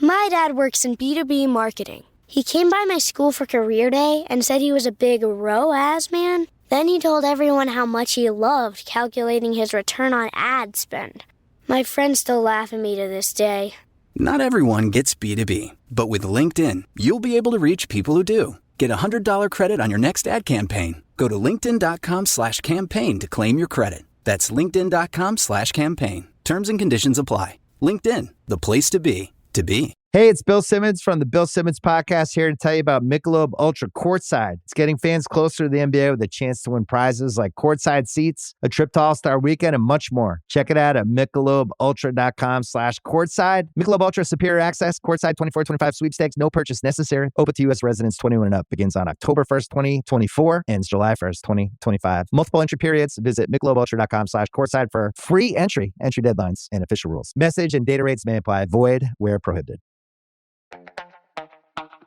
My dad works in B2B marketing. He came by my school for career day and said he was a big ROAS man. Then he told everyone how much he loved calculating his return on ad spend. My friends still laugh at me to this day. Not everyone gets B2B, but with LinkedIn, you'll be able to reach people who do. Get a $100 credit on your next ad campaign. Go to linkedin.com/campaign to claim your credit. That's linkedin.com/campaign. Terms and conditions apply. LinkedIn, the place to be, to be. Hey, it's Bill Simmons from the Bill Simmons Podcast here to tell you about Michelob Ultra Courtside. It's getting fans closer to the NBA with a chance to win prizes like courtside seats, a trip to All-Star Weekend, and much more. Check it out at MichelobUltra.com/courtside. Michelob Ultra Superior Access, Courtside 24-25 sweepstakes, no purchase necessary. Open to U.S. residents 21 and up. Begins on October 1st, 2024, ends July 1st, 2025. Multiple entry periods. Visit MichelobUltra.com/courtside for free entry deadlines, and official rules. Message and data rates may apply. Void where prohibited.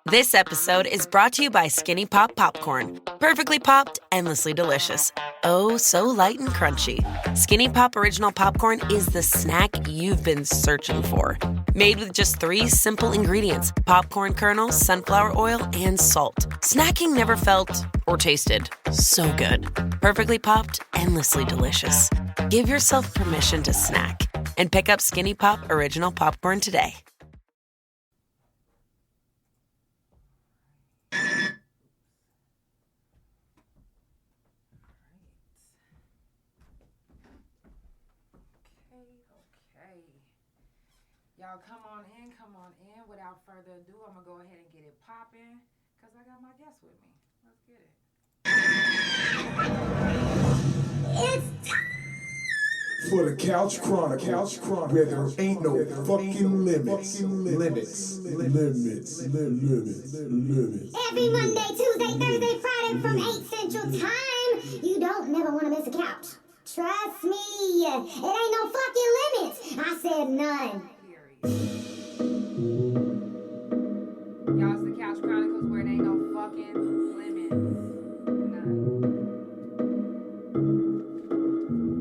This episode is brought to you by Skinny Pop Popcorn. Perfectly popped, endlessly delicious. Oh, so light and crunchy. Skinny Pop Original Popcorn is the snack you've been searching for. Made with just 3 simple ingredients: popcorn kernels, sunflower oil, and salt. Snacking never felt or tasted so good. Perfectly popped, endlessly delicious. Give yourself permission to snack and pick up Skinny Pop Original Popcorn today. Y'all come on in. Without further ado, I'm going to go ahead and get it popping because I got my guest with me. Let's get it. It's time for the Couch Chronicles, where there ain't no fucking limits. Every Monday, Tuesday, Thursday, Friday from 8 Central Time. You don't never want to miss a couch. Trust me, it ain't no fucking limits. I said none. Y'all, it's the Couch Chronicles where it ain't no fucking limits.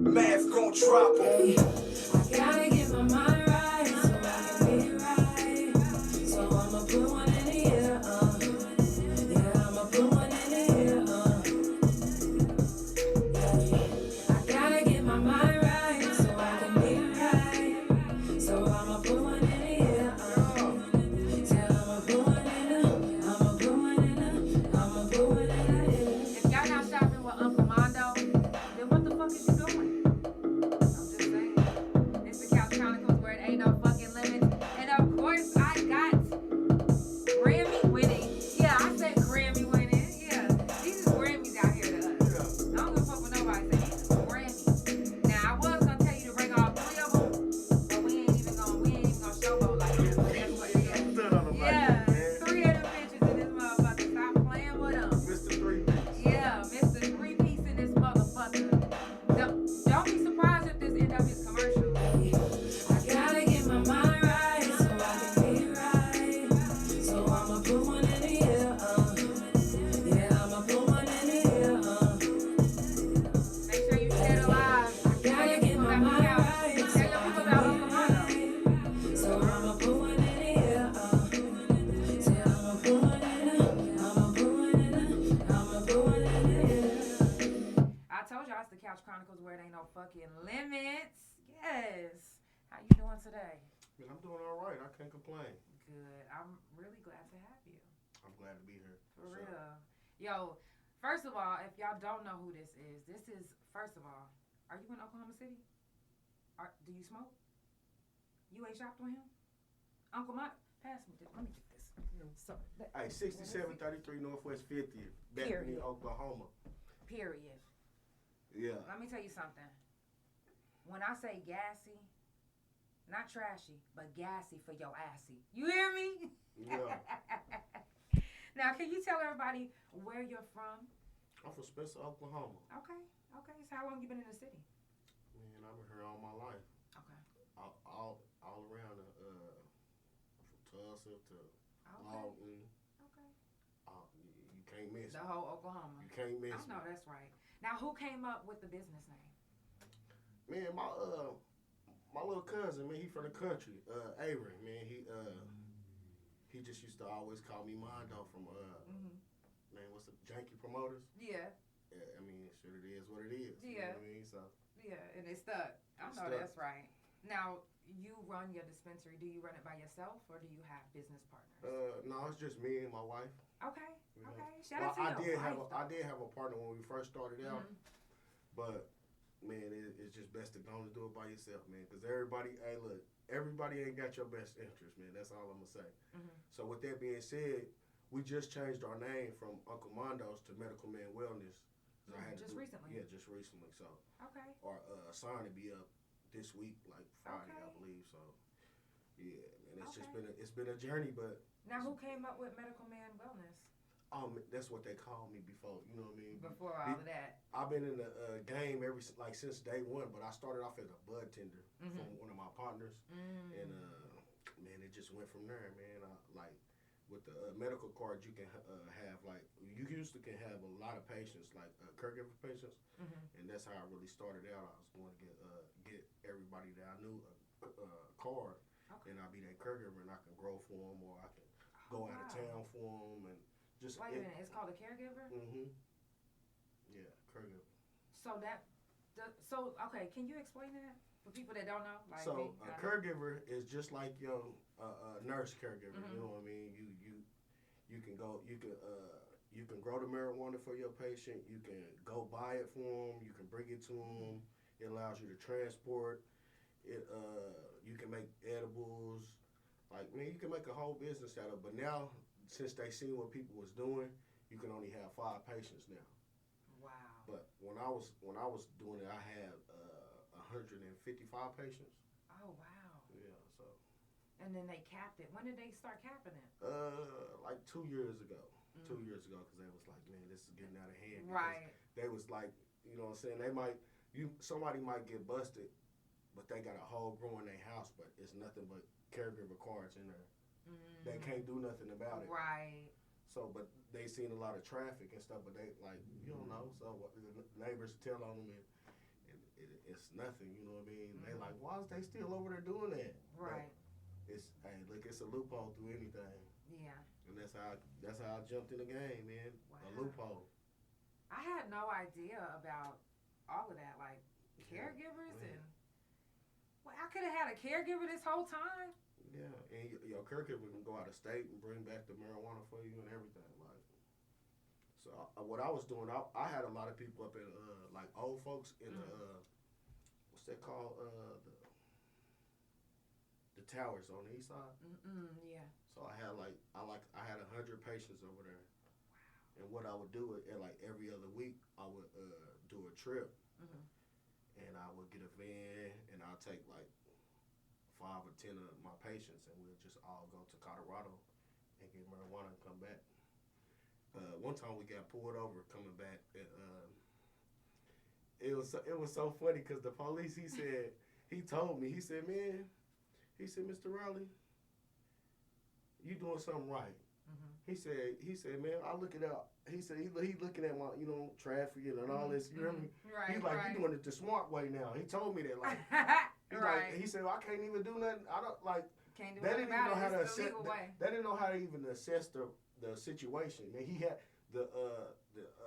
None. Math gon' drop on. I gotta get my mind right so I can be right. So I'ma put one in the air, yeah, I'ma put one in the air, yeah. I gotta get my mind right so I can be right. So I'ma put one in the air, yeah, I'ma put one in the, I'ma put one in the, I'ma put one in the air. If y'all not shopping with Uncle Mondo, then what the fuck is you doing? I'm just saying. It's the Couch Chronicles where it ain't no fucking limits. And of course, I got Grammy winning. Yeah, I said Grammy winning. Yeah, these is Grammys out here to us. I don't give a fuck what nobody say. These is Grammys. Now, I was gonna tell you to bring all 3 of them, but we ain't even gonna showboat like that. But that's what it is. Yeah, 3 of them bitches in this motherfucker. Stop playing with them. Mr. 3-piece. Yeah, Mr. 3-piece in this motherfucker. Don't be surprised if this end up his commercial. I gotta get my mind right so I can be right. So I'ma put one in the air, yeah, I'ma put one in the air, Make sure you stay alive. gotta get my mind right so Tell your I people can about be Uncle Mondo. right. So I'ma put one in the air, say I'ma put one in the, I'ma put one in the, I'ma put one in the air. I told y'all it's the Couch Chronicles where it ain't no fucking limits. Yes. How you doing today? Man, I'm doing all right. I can't complain. Good. I'm really glad to have you. I'm glad to be here. For real. Yo, first of all, if y'all don't know who this is, first of all, are you in Oklahoma City? Do you smoke? You ain't shopped with him? Uncle Mike, pass me this. Let me get this. So, Hey, 6733 Northwest 50th, Bethany, Period. Oklahoma. period. Yeah. Let me tell you something. When I say gassy, not trashy, but gassy for your assy. You hear me? Yeah. Now, can you tell everybody where you're from? I'm from Spencer, Oklahoma. Okay. So how long you been in the city? Man, I've been here all my life. Okay. All around, from Tulsa to Lawton. Okay. You can't miss The it. whole Oklahoma. You can't miss I know it. that's right. Now, who came up with the business name? Man, my little cousin, man, he from the country. Avery, man, he just used to always call me Mondo from man, what's the Janky Promoters? Yeah. Yeah, I mean, shit, it is what it is. Yeah. You know what I mean? So. Yeah, and it stuck. I know stuck. that's right. Now, you run your dispensary. Do you run it by yourself, or do you have business partners? No, it's just me and my wife. Okay. You know? Okay. Shout out to I your did wife, I did have a partner when we first started out, Mm-hmm. but man, it's just best to go and do it by yourself, man. Because everybody, hey, look, everybody ain't got your best interest, man. That's all I'm gonna say. Mm-hmm. So with that being said, we just changed our name from Uncle Mondo's to Medical Man Wellness. Just recently? Yeah, just recently. So Okay. our sign to be up this week, like Friday, Okay. I believe. So yeah, man, it's just Okay. been a journey, but Now, who came up with Medical Man Wellness that's what they called me before. You know what I mean? before all of that? I've been in the game since day one, but I started off as a bud tender Mm-hmm. from one of my partners, and man, it just went from there, man. Like with the medical card, you can have like you used to can have a lot of patients, like caregiver patients, and that's how I really started out. I was going to get everybody that I knew a card, Okay. and I'll be their caregiver, and I can grow for them, or I can go out of town for them, and just Wait a minute, it's called a caregiver? Yeah, caregiver. So okay, can you explain that for people that don't know? Like So me, a caregiver is just like your nurse caregiver. You know what I mean? You can go. You can grow the marijuana for your patient. You can go buy it for them. You can bring it to them. It allows you to transport. You can make edibles. Like, man, you can make a whole business out of it. But now, since they seen what people was doing, you can only have 5 patients now. Wow. But when I was doing it, I had 155 patients. Oh wow. Yeah, so. And then they capped it. When did they start capping it? Like 2 years ago. 2 years ago, because they was like, man, this is getting out of hand. Right. They was like, you know what I'm saying? Somebody might get busted, but they got a hole growing in their house, but it's nothing but caregiver cards in there. They can't do nothing about it. Right. So, but they seen a lot of traffic and stuff, but they like, you don't know. So the neighbors tell on them, and it's nothing. You know what I mean? They like, why is they still over there doing that? Right. But it's a loophole through anything. Yeah. And that's how I jumped in the game, man. Wow. A loophole. I had no idea about all of that, like caregivers and. Well, I could have had a caregiver this whole time. Yeah, and your caregiver can go out of state and bring back the marijuana for you and everything. Like, so what I was doing, I had a lot of people up in like old folks in the what's that called the towers on the east side. Yeah. So I had 100 patients over there. Wow. And what I would do like every other week, I would do a trip, and I would get a van, and I'll take like 5 or 10 of my patients, and we'll just all go to Colorado and get marijuana and come back. One time we got pulled over coming back. It was so funny because the police, he said, man, Mr. Riley, you doing something right. He said, man, I look it up. He said, he looking at my, traffic and all this. You remember? Right. He's like, you doing it the smart way now. He told me that, like. Right. He said, well, I can't even do nothing. I don't like. Can't do they nothing didn't even know about how it. to It's the assess. legal way. They didn't know how to even assess the situation. Man, he had the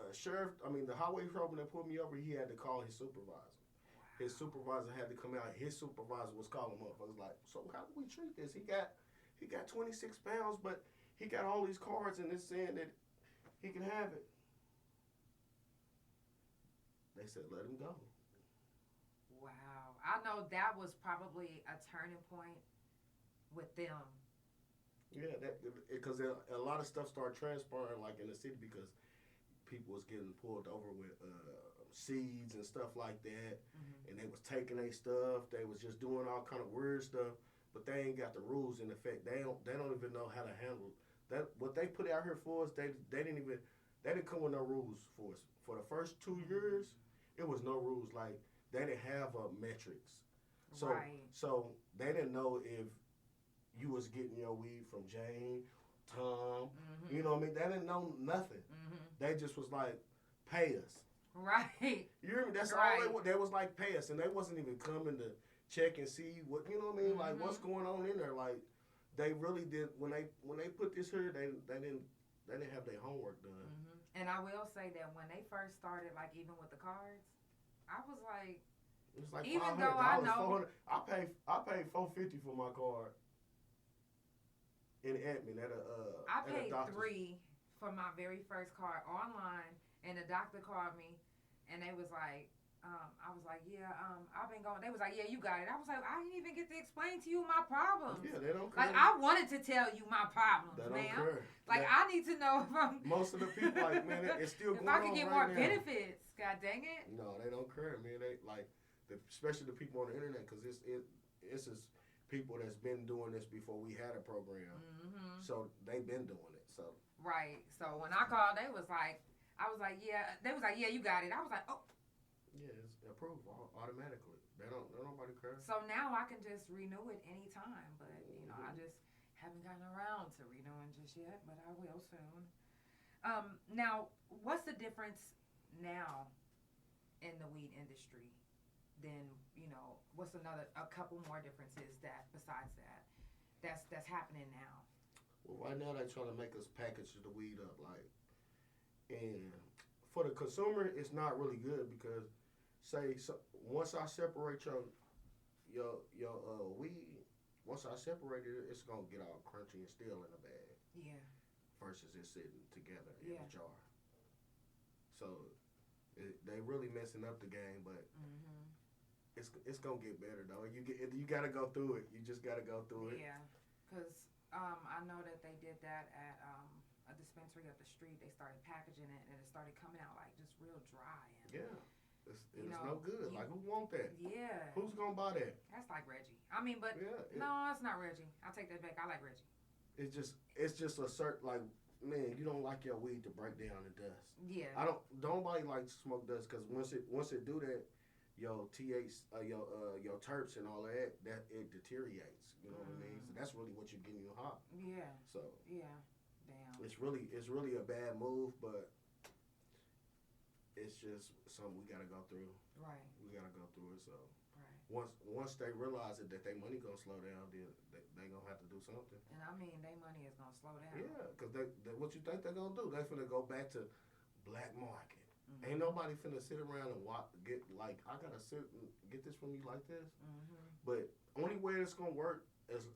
sheriff. I mean, the highway patrolman that pulled me over. He had to call his supervisor. Wow. His supervisor had to come out. His supervisor was calling him up. I was like, so how do we treat this? He got 26 pounds, but he got all these cards, and it's saying that he can have it. They said, let him go. Wow. I know that was probably a turning point with them. Yeah, because a lot of stuff started transpiring like in the city because people was getting pulled over with seeds and stuff like that, and they was taking their stuff. They was just doing all kind of weird stuff, but they ain't got the rules in effect. They don't even know how to handle that. What they put out here for us, they didn't come with no rules for us. For the first 2 years, it was no rules. Like they didn't have metrics, so they didn't know if you was getting your weed from Jane, Tom, you know what I mean? They didn't know nothing. They just was like, pay us. Right. You hear me? That's right. all they was like, pay us. And they wasn't even coming to check and see what, you know what I mean? Like, what's going on in there? Like, they really did when they put this here. They didn't have their homework done. Mm-hmm. And I will say that when they first started, like even with the cards, I was like, it's like even though I know, I paid $450 for my card in admin at a. I paid at a doctor's. $3 for my very first card online, and the doctor called me, and they was like, I was like, yeah, I've been going. They was like, yeah, you got it. I was like, I didn't even get to explain to you my problems. Yeah, they don't care. Like I wanted to tell you my problems, They don't ma'am. care. Like I need to know if I'm. Most of the people like, man, it's still if going on I could get right more now. benefits, god dang it. No, they don't care, man. They like, especially the people on the internet, because it's just people that's been doing this before we had a program. Mm-hmm. So they've been doing it. So right. So when I called, they was like, I was like, yeah. They was like, yeah, you got it. I was like, oh. Yeah, it's approved automatically. Nobody cares. So now I can just renew it anytime, but I just haven't gotten around to renewing just yet, but I will soon. Now, what's the difference now in the weed industry? Then what's a couple more differences that besides that's happening now? Well, right now they're trying to make us package the weed up, and for the consumer, it's not really good because. Once I separate your weed, once I separate it, it's gonna get all crunchy and still in a bag. Yeah. Versus it sitting together in a jar. So they really messing up the game, but it's gonna get better though. You gotta go through it. You just gotta go through it. Yeah, because I know that they did that at a dispensary up the street. They started packaging it and it started coming out like just real dry. And, yeah. It's no good. Like, who want that? Yeah. Who's going to buy that? That's like Reggie. I mean, but no, it's not Reggie. I'll take that back. I like Reggie. It's just a certain, like, man, you don't like your weed to break down to dust. Yeah. Nobody likes to smoke dust because once it do that, your your terps and all that it deteriorates. You know what I mean? So that's really what you're getting you hot. Yeah. So. Yeah. Damn. It's really a bad move, but. It's just something we gotta go through. Right. We gotta go through it. So right. Once they realize that their money gonna slow down, then they gonna have to do something. And I mean, their money is gonna slow down. Yeah, because they what you think they're gonna do? They finna go back to black market. Mm-hmm. Ain't nobody finna sit around and get like I gotta sit and get this from you like this. Mm-hmm. But only way it's gonna work is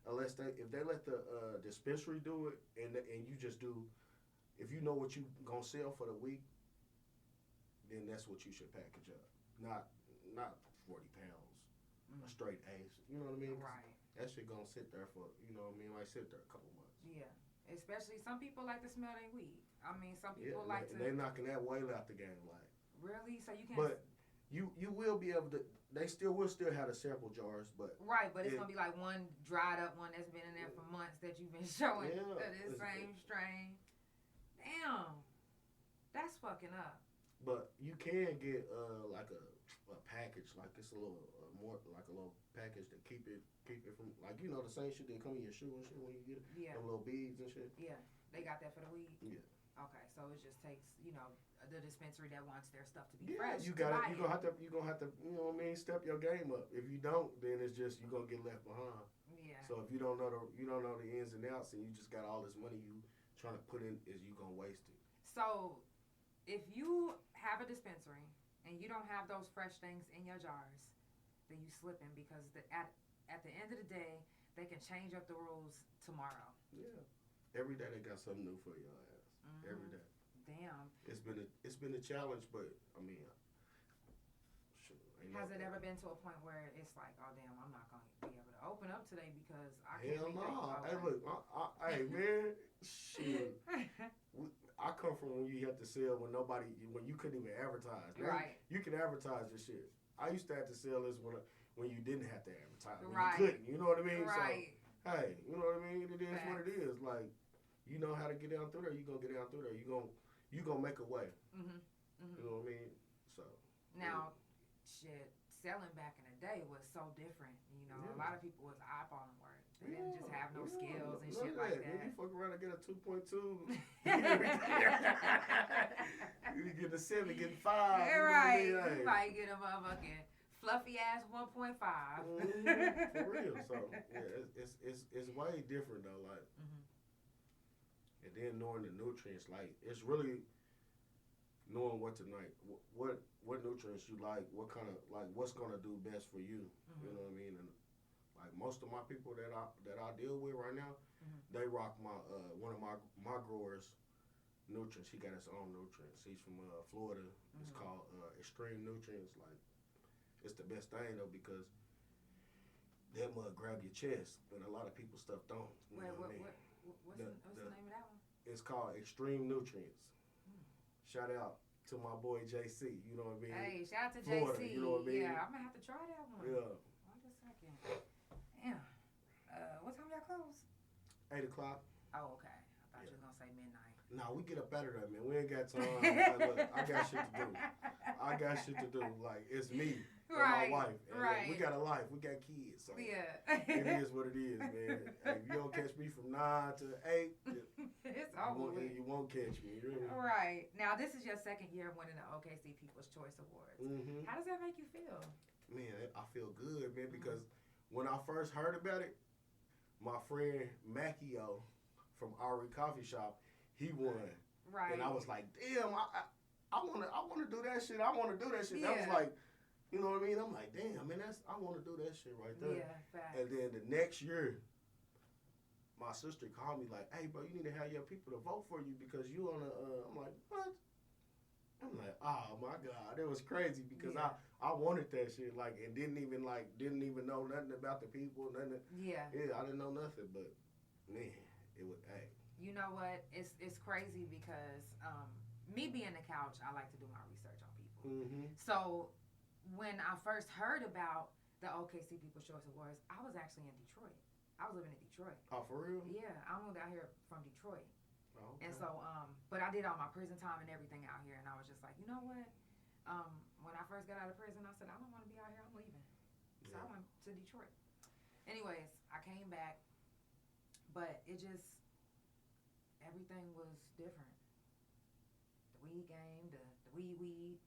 unless if they let the dispensary do it and you just do. If you know what you gonna sell for the week. Then that's what you should package up. Not 40 pounds, a straight ace. You know what I mean? Right. That shit gonna sit there for, like sit there a couple months. Yeah. Especially some people like to smell their weed. I mean, some people like to. They knocking that whale out the game, like. Really? So you can't. But you will be able to. They will still have the sample jars, but. Right, but it's gonna be like one dried up one that's been in there for months that you've been showing to this same strain. Damn. That's fucking up. But you can get like a package, like it's a little more like a little package to keep it from like the same shit that come in your shoe and shit when you get it. Yeah. Them little beads and shit. Yeah, they got that for the weed. Yeah. Okay, so it just takes the dispensary that wants their stuff to be fresh. You gonna have to step your game up. If you don't, then it's just you're gonna get left behind. Yeah. So if you don't know the ins and outs and you just got all this money you trying to put in, is you gonna waste it. So if you have a dispensary and you don't have those fresh things in your jars, then you slipping because at the end of the day, they can change up the rules tomorrow. Yeah. Every day they got something new for your ass. Mm-hmm. Every day. Damn. It's been a challenge, but I mean, has it ever been to a point where it's like, oh damn, I'm not gonna be able to open up today because I can't. Hell no. Hey, look, hey man, shit. I come from when you have to sell when you couldn't even advertise. Now, right. You can advertise this shit. I used to have to sell this when you didn't have to advertise. When right. you couldn't. You know what I mean? Right. So, hey, you know what I mean? It is what it is. Like, you know how to get down through there. You gonna get down through there. You gonna make a way. Mm-hmm. Mm-hmm. You know what I mean? So. Now, shit, selling back in the day was so different. A lot of people was eyeballing work. They didn't just have no skills and shit like that. When you fuck around and get a 2.2, you get a 7, get 5. Right. You might get a motherfucking Fluffy ass 1.5. For real. So yeah, it's way different though. Like, and then knowing the nutrients, like it's really knowing what what nutrients you like, what kind of like what's gonna do best for you. You know what I mean? And like most of my people that I deal with right now, they rock my one of my growers nutrients. He got his own nutrients. He's from Florida. It's called Extreme Nutrients. Like, it's the best thing though because that mug grab your chest, but a lot of people stuff don't. You know what I mean? What's the name of that one? It's called Extreme Nutrients. Shout out to my boy JC. You know what I mean? Hey, shout out to Florida, JC. you know what I mean? Yeah, I'm gonna have to try that one. Yeah. Wait a second. Damn. What time y'all close? 8 o'clock. Oh, okay. I thought you was gonna say midnight. No, we get up out of there, man. We ain't got time. Like, look, I got shit to do. Like, it's me and my wife. And right. we got a life. We got kids. So yeah. it is what it is, man. Hey, if you don't catch me from 9 to 8, it's over with. You won't catch me. Really. Right. Now, this is your second year of winning the OKC People's Choice Awards. How does that make you feel? Man, I feel good, man, because when I first heard about it, my friend Macchio from Ari Coffee Shop, he won. Right. And I was like, damn, I wanna do that shit. I wanna do that shit. Yeah. That was like, you know what I mean? I'm like, damn, man, I wanna do that shit right there. Yeah, facts. And then the next year, my sister called me like, hey, bro, you need to have your people to vote for you because you on a. I'm like, what? I'm like, oh my God, it was crazy because I wanted that shit, like, and didn't even know nothing about the people, nothing. Yeah, I didn't know nothing, but man, it was. Hey. You know what? It's crazy because me being the couch, I like to do my research on people. So when I first heard about the OKC People's Choice Awards, I was actually in Detroit. I was living in Detroit. Oh, for real? Yeah, I moved out here from Detroit. Oh, okay. And so, but I did all my prison time and everything out here, and I was just like, you know what? When I first got out of prison, I said, I don't want to be out here. I'm leaving. So I went to Detroit. Anyways, I came back, but it just, everything was different. The weed game, the weed,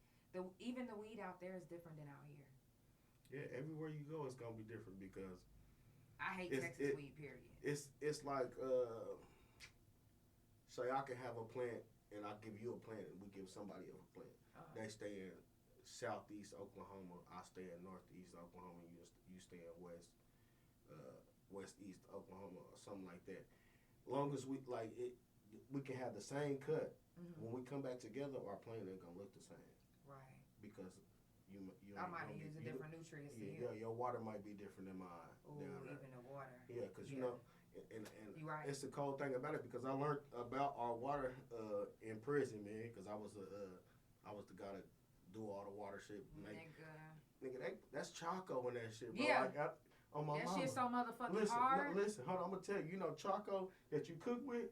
even the weed out there is different than out here. Yeah, everywhere you go, it's gonna be different because I hate Texas weed. Period. It's like say I can have a plant and I give you a plant and we give somebody else a plant. They stay in southeast Oklahoma, I stay in northeast Oklahoma, you stay in west-east Oklahoma or something like that. Long as we like it, we can have the same cut. When we come back together, our plant ain't gonna look the same. Right. Because you I might be using different nutrients. Yeah, your water might be different than mine. Ooh, even the water. Yeah, because you know, and you're right. It's the cold thing about it because I learned about our water in prison, man. Because I was the guy that do all the water shit. Nigga, that's Choco and that shit, bro. Yeah. Like, on my that mama. shit's so motherfucking hard. No, listen, hold on, I'm gonna tell you. You know Choco that you cook with,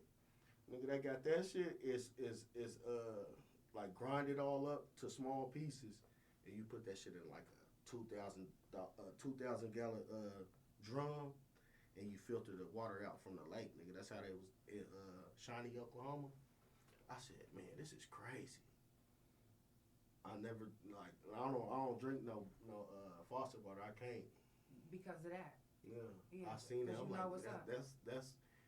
nigga, that got that shit is like grind it all up to small pieces, and you put that shit in like a 2,000 gallon drum, and you filter the water out from the lake, nigga. That's how they was in Shawnee, Oklahoma. I said, man, this is crazy. I never I don't drink no faucet water. I can't. Because of that. Yeah. I seen that. I'm like,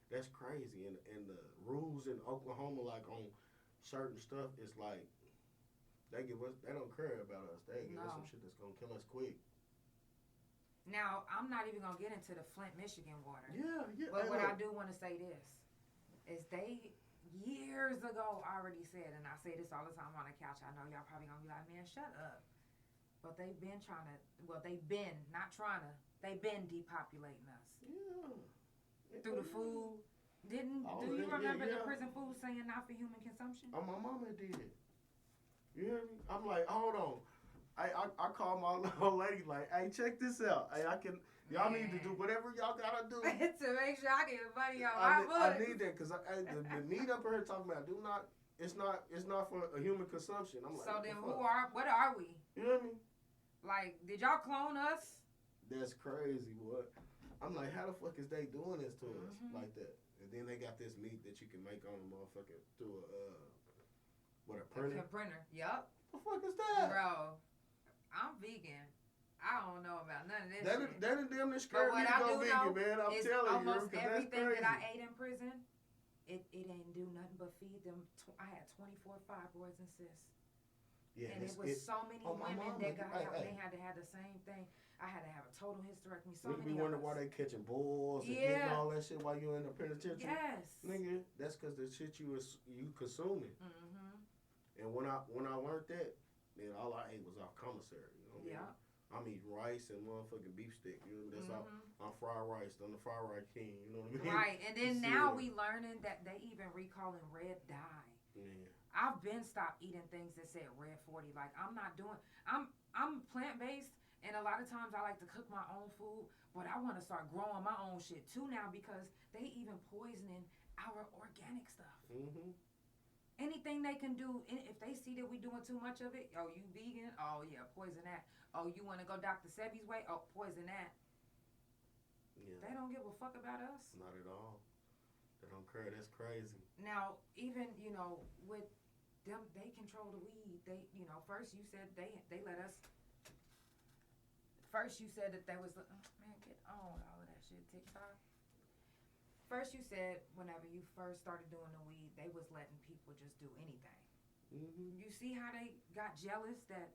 that's crazy. And the rules in Oklahoma, like on certain stuff, it's like they don't care about us. They give us some shit that's gonna kill us quick. Now, I'm not even gonna get into the Flint, Michigan water. Yeah. But what I do want to say this is they years ago already said, and I say this all the time on the couch. I know y'all probably gonna be like, man, shut up. But they've been they've been depopulating us. Yeah. Through the food. Do you remember the prison food saying not for human consumption? Oh, my mama did. You hear me? I'm like, hold on. I call my old lady like, hey, check this out. Hey, y'all need to do whatever y'all gotta do to make sure I get money on my books. I need that because the meat up here talking about it's not for a human consumption. I'm like, so then what are we? You hear me? Like, did y'all clone us? That's crazy, boy. I'm like, how the fuck is they doing this to us like that? And then they got this meat that you can make on a motherfucker through a printer? A printer, yup. What the fuck is that? Bro, I'm vegan. I don't know about none of this That shit. damn near But scared me what to I go do vegan, know man. I'm is telling you, almost because that's everything crazy. that I ate in prison, it ain't do nothing but feed them. I had 24 fibroids and cysts. Yeah, And it was so many my women mama, that got out. hey. They had to have the same thing. I had to have a total hysterectomy. So Nigga many be of wondering us. why they catching bulls and Yeah. getting all that shit while you in the penitentiary. Yes. Nigga, that's because the shit you consuming. Mm-hmm. And when I learned that, then all I ate was off commissary. You know what I mean? I'm eating rice and motherfucking beef stick. You know, that's all. I'm fried rice. I'm the fried rice king. You know what I mean? Right. And then now we learning that they even recalling red dye. Yeah. I've been stopped eating things that said red 40. Like I'm plant based, and a lot of times I like to cook my own food, but I want to start growing my own shit too now because they even poisoning our organic stuff. Mm-hmm. Anything they can do, if they see that we doing too much of it, oh, you vegan? Oh, yeah, poison that. Oh, you want to go Dr. Sebi's way? Oh, poison that. Yeah. They don't give a fuck about us. Not at all. They don't care. That's crazy. Now, even, with them, they control the weed. They, first you said they let us. First you said that there was, man, get on with all of that shit, TikTok. First you said whenever you first started doing the weed, they was letting people just do anything. Mm-hmm. You see how they got jealous that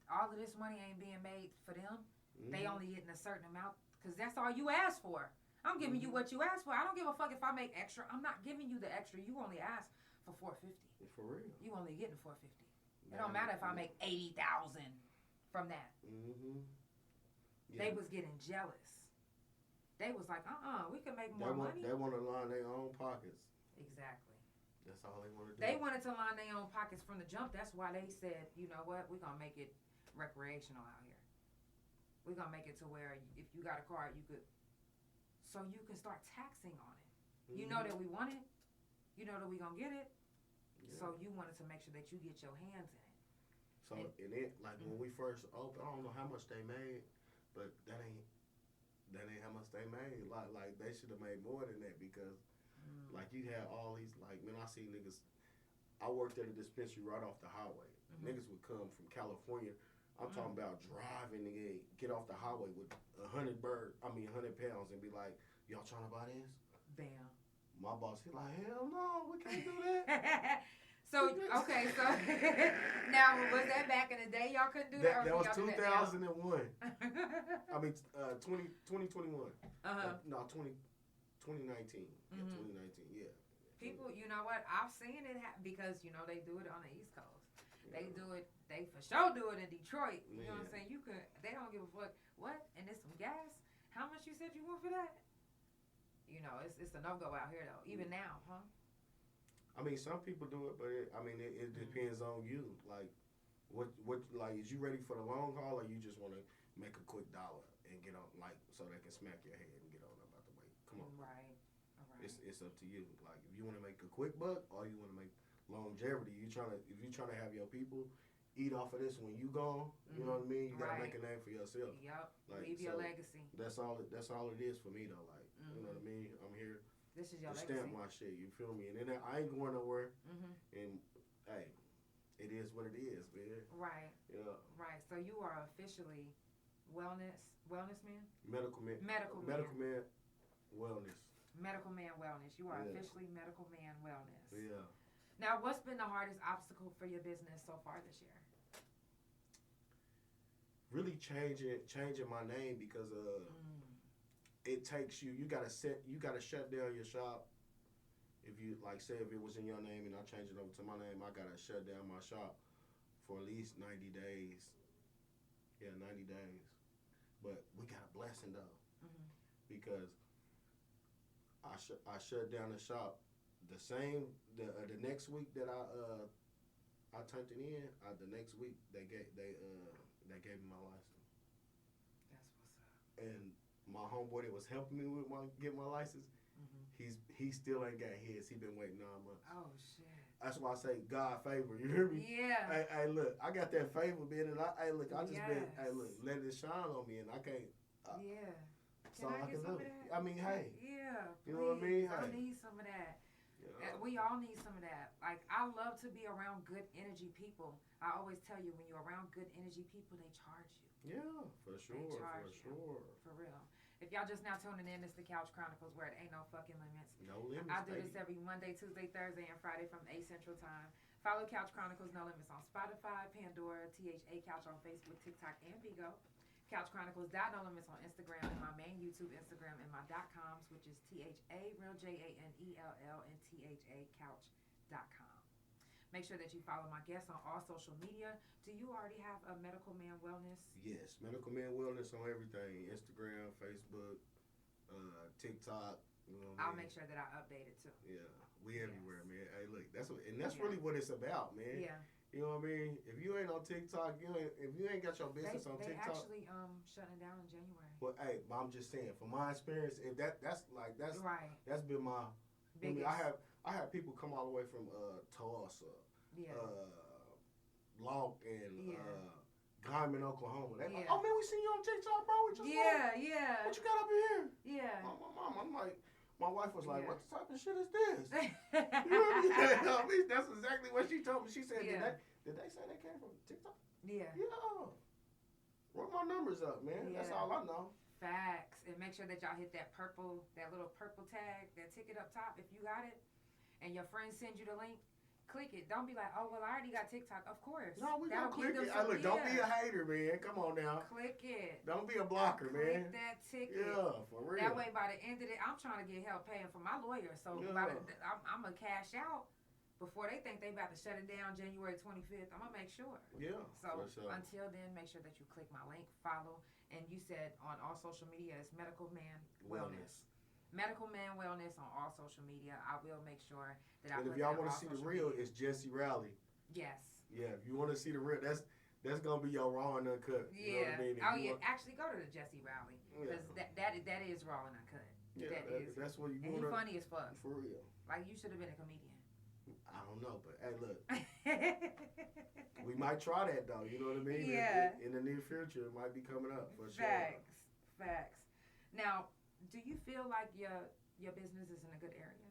all of this money ain't being made for them? Mm-hmm. They only getting a certain amount because that's all you asked for. I'm giving you what you asked for. I don't give a fuck if I make extra. I'm not giving you the extra. You only asked for $450. For real. You only getting $450. It don't matter if I make 80,000 from that. Mm-hmm. Yeah. They was getting jealous. They was like, we can make more money. They want to line their own pockets. Exactly. That's all they want to do. They wanted to line their own pockets from the jump. That's why they said, you know what, we're going to make it recreational out here. We're going to make it to where if you got a car, you could, so you can start taxing on it. Mm-hmm. You know that we want it. You know that we're going to get it. Yeah. So you wanted to make sure that you get your hands in it. So, when we first opened, I don't know how much they made, but that ain't how much they made. Like they should have made more than that because, like, you had all these, like, man, I see niggas. I worked at a dispensary right off the highway. Mm-hmm. Niggas would come from California. I'm talking about driving to get off the highway with 100 pounds and be like, y'all trying to buy this? Bam. My boss, he like, hell no, we can't do that. So, okay, so now, was that back in the day y'all couldn't do that? That was 2001. I mean, 2021. Uh-huh. No, 2019. Yeah, 2019, yeah. People, you know what? I've seen it because, they do it on the East Coast. Yeah. They for sure do it in Detroit. You know what I'm saying? They don't give a fuck. What? And there's some gas? How much you said you want for that? It's a no-go out here, though. Even now, huh? I mean, some people do it, but it depends on you. Like, what is you ready for the long haul, or you just want to make a quick dollar and get on, like, so they can smack your head and get on up out the way? Come on. Right. It's up to you. Like, if you want to make a quick buck or you want to make longevity, if you trying to have your people eat off of this when you gone, you know what I mean? You gotta make a name for yourself. Yep. Like, leave your legacy. That's all it is for me though. Like, you know what I mean? I'm here. This is your to legacy. stamp my shit. You feel me? And then I ain't going nowhere. And hey, it is what it is, man. Right. Yeah. Right. So you are officially wellness man. Medical man. Wellness. Medical man wellness. You are officially medical man wellness. Yeah. Now, what's been the hardest obstacle for your business so far this year? Really changing my name because it takes you gotta shut down your shop. If you say if it was in your name and I change it over to my name, I gotta shut down my shop for at least 90 days. Yeah, 90 days. But we got a blessing though, because I shut down the shop. The next week that I turned it in, the next week they gave me my license. That's what's up. And my homeboy that was helping me with get my license, he still ain't got his. He been waiting 9 months. Oh shit. That's why I say God favor. You hear me? Yeah. Hey, look, I got that favor, man, and I just been letting it shine on me, and I can't. Yeah. Can I get some of that? I mean, hey. Yeah. You know what I mean? I hey. need some of that. We all need some of that. Like, I love to be around good energy people. I always tell you, when you're around good energy people, they charge you. Yeah, for sure, For real. If y'all just now tuning in, it's the Couch Chronicles, where it ain't no fucking limits. No limits. I do this every Monday, Tuesday, Thursday, and Friday from 8 Central Time. Follow Couch Chronicles No Limits on Spotify, Pandora, THA Couch on Facebook, TikTok, and Bigo. Couch Chronicles No Limits on Instagram, and my main YouTube Instagram, and my .coms, which is THA Real JANELL and THA Couch.com. Make sure that you follow my guests on all social media. Do you already have a Medical Man Wellness? Yes, Medical Man Wellness on everything: Instagram, Facebook, TikTok. You know what I'll I mean? make sure that I update it too. Yeah, we everywhere, man. Hey, look, that's really what it's about, man. Yeah. You know what I mean? If you ain't on TikTok, if you ain't got your business on they TikTok, actually shutting down in January. Well, hey, but I'm just saying, from my experience, if that's right. That's been my biggest. I have people come all the way from Tulsa, Lawton, Guyman, Oklahoma. They like, oh man, we seen you on TikTok, bro. We just yeah. What you got up in here? Yeah. My mom, I'm like, my wife was like, what type of shit is this? Yeah. You know what I mean? That's exactly what she told me. She said, did they say they came from TikTok? Yeah. Yeah. Run my numbers up, man. Yeah. That's all I know. Facts. And make sure that y'all hit that little purple tag, that ticket up top if you got it. And your friends send you the link. Click it. Don't be like, oh, well, I already got TikTok. Of course. No, we gonna click it. Look, don't be a hater, man. Come on now. Click it. Don't be a blocker, man. Click that ticket. Yeah, for real. That way, by the end of it, I'm trying to get help paying for my lawyer. So I'm going to cash out before they think they about to shut it down January 25th. I'm going to make sure. Yeah, So sure. until then, make sure that you click my link, follow. And you said on all social media, it's Medical Man Wellness. Medical Man Wellness on all social media. I will make sure that I put that on all social media. And if y'all want to see the real, it's Jesse Rowley. Yes. Yeah, if you want to see the real, that's going to be your raw and uncut. Yeah. You know what I mean? Actually go to the Jesse Rowley. Because that is raw and uncut. Yeah, that's what you want. And he's funny as fuck. For real. Like, you should have been a comedian. I don't know, but hey, look. We might try that, though. You know what I mean? Yeah. In the near future, it might be coming up, for sure. Facts. Now, do you feel like your business is in a good area?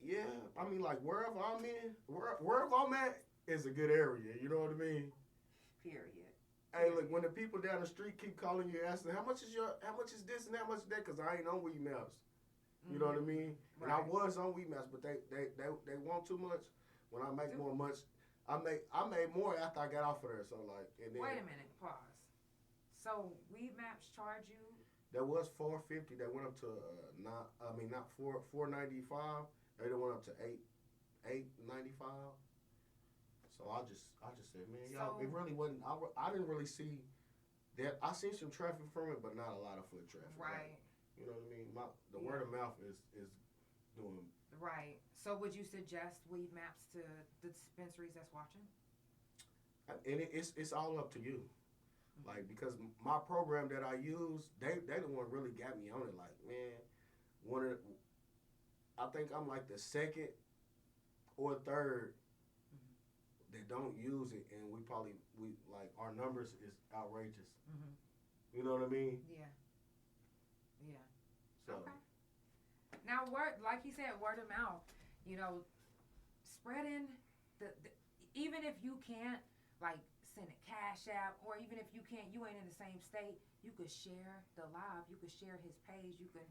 Yeah, I mean, like wherever I'm at is a good area. You know what I mean? Period. Hey, look, when the people down the street keep calling you asking how much is this and how much is that, because I ain't on Weed Maps. You know what I mean? Right. And I was on Weed Maps, but they want too much. When I make more much, I made more after I got off of there. So like, and then, wait a minute, pause. So Weed Maps charge you? That was $450. They went up to not $4.95. They done went up to $8.95. So I just said, man, y'all, it really wasn't. I didn't really see that. I seen some traffic from it, but not a lot of foot traffic. Right. Like, you know what I mean? The word of mouth is doing. Right. So would you suggest Weed Maps to the dispensaries that's watching? And it's all up to you. Like, because my program that I use, they the one really got me on it. Like, man, I think I'm like the second or third that don't use it, and we like our numbers is outrageous. Mm-hmm. You know what I mean? Yeah. So. Okay. Now, like he said, word of mouth. You know, spreading the even if you can't like send a cash app, or even if you ain't in the same state, you could share the live. You could share his page. You can.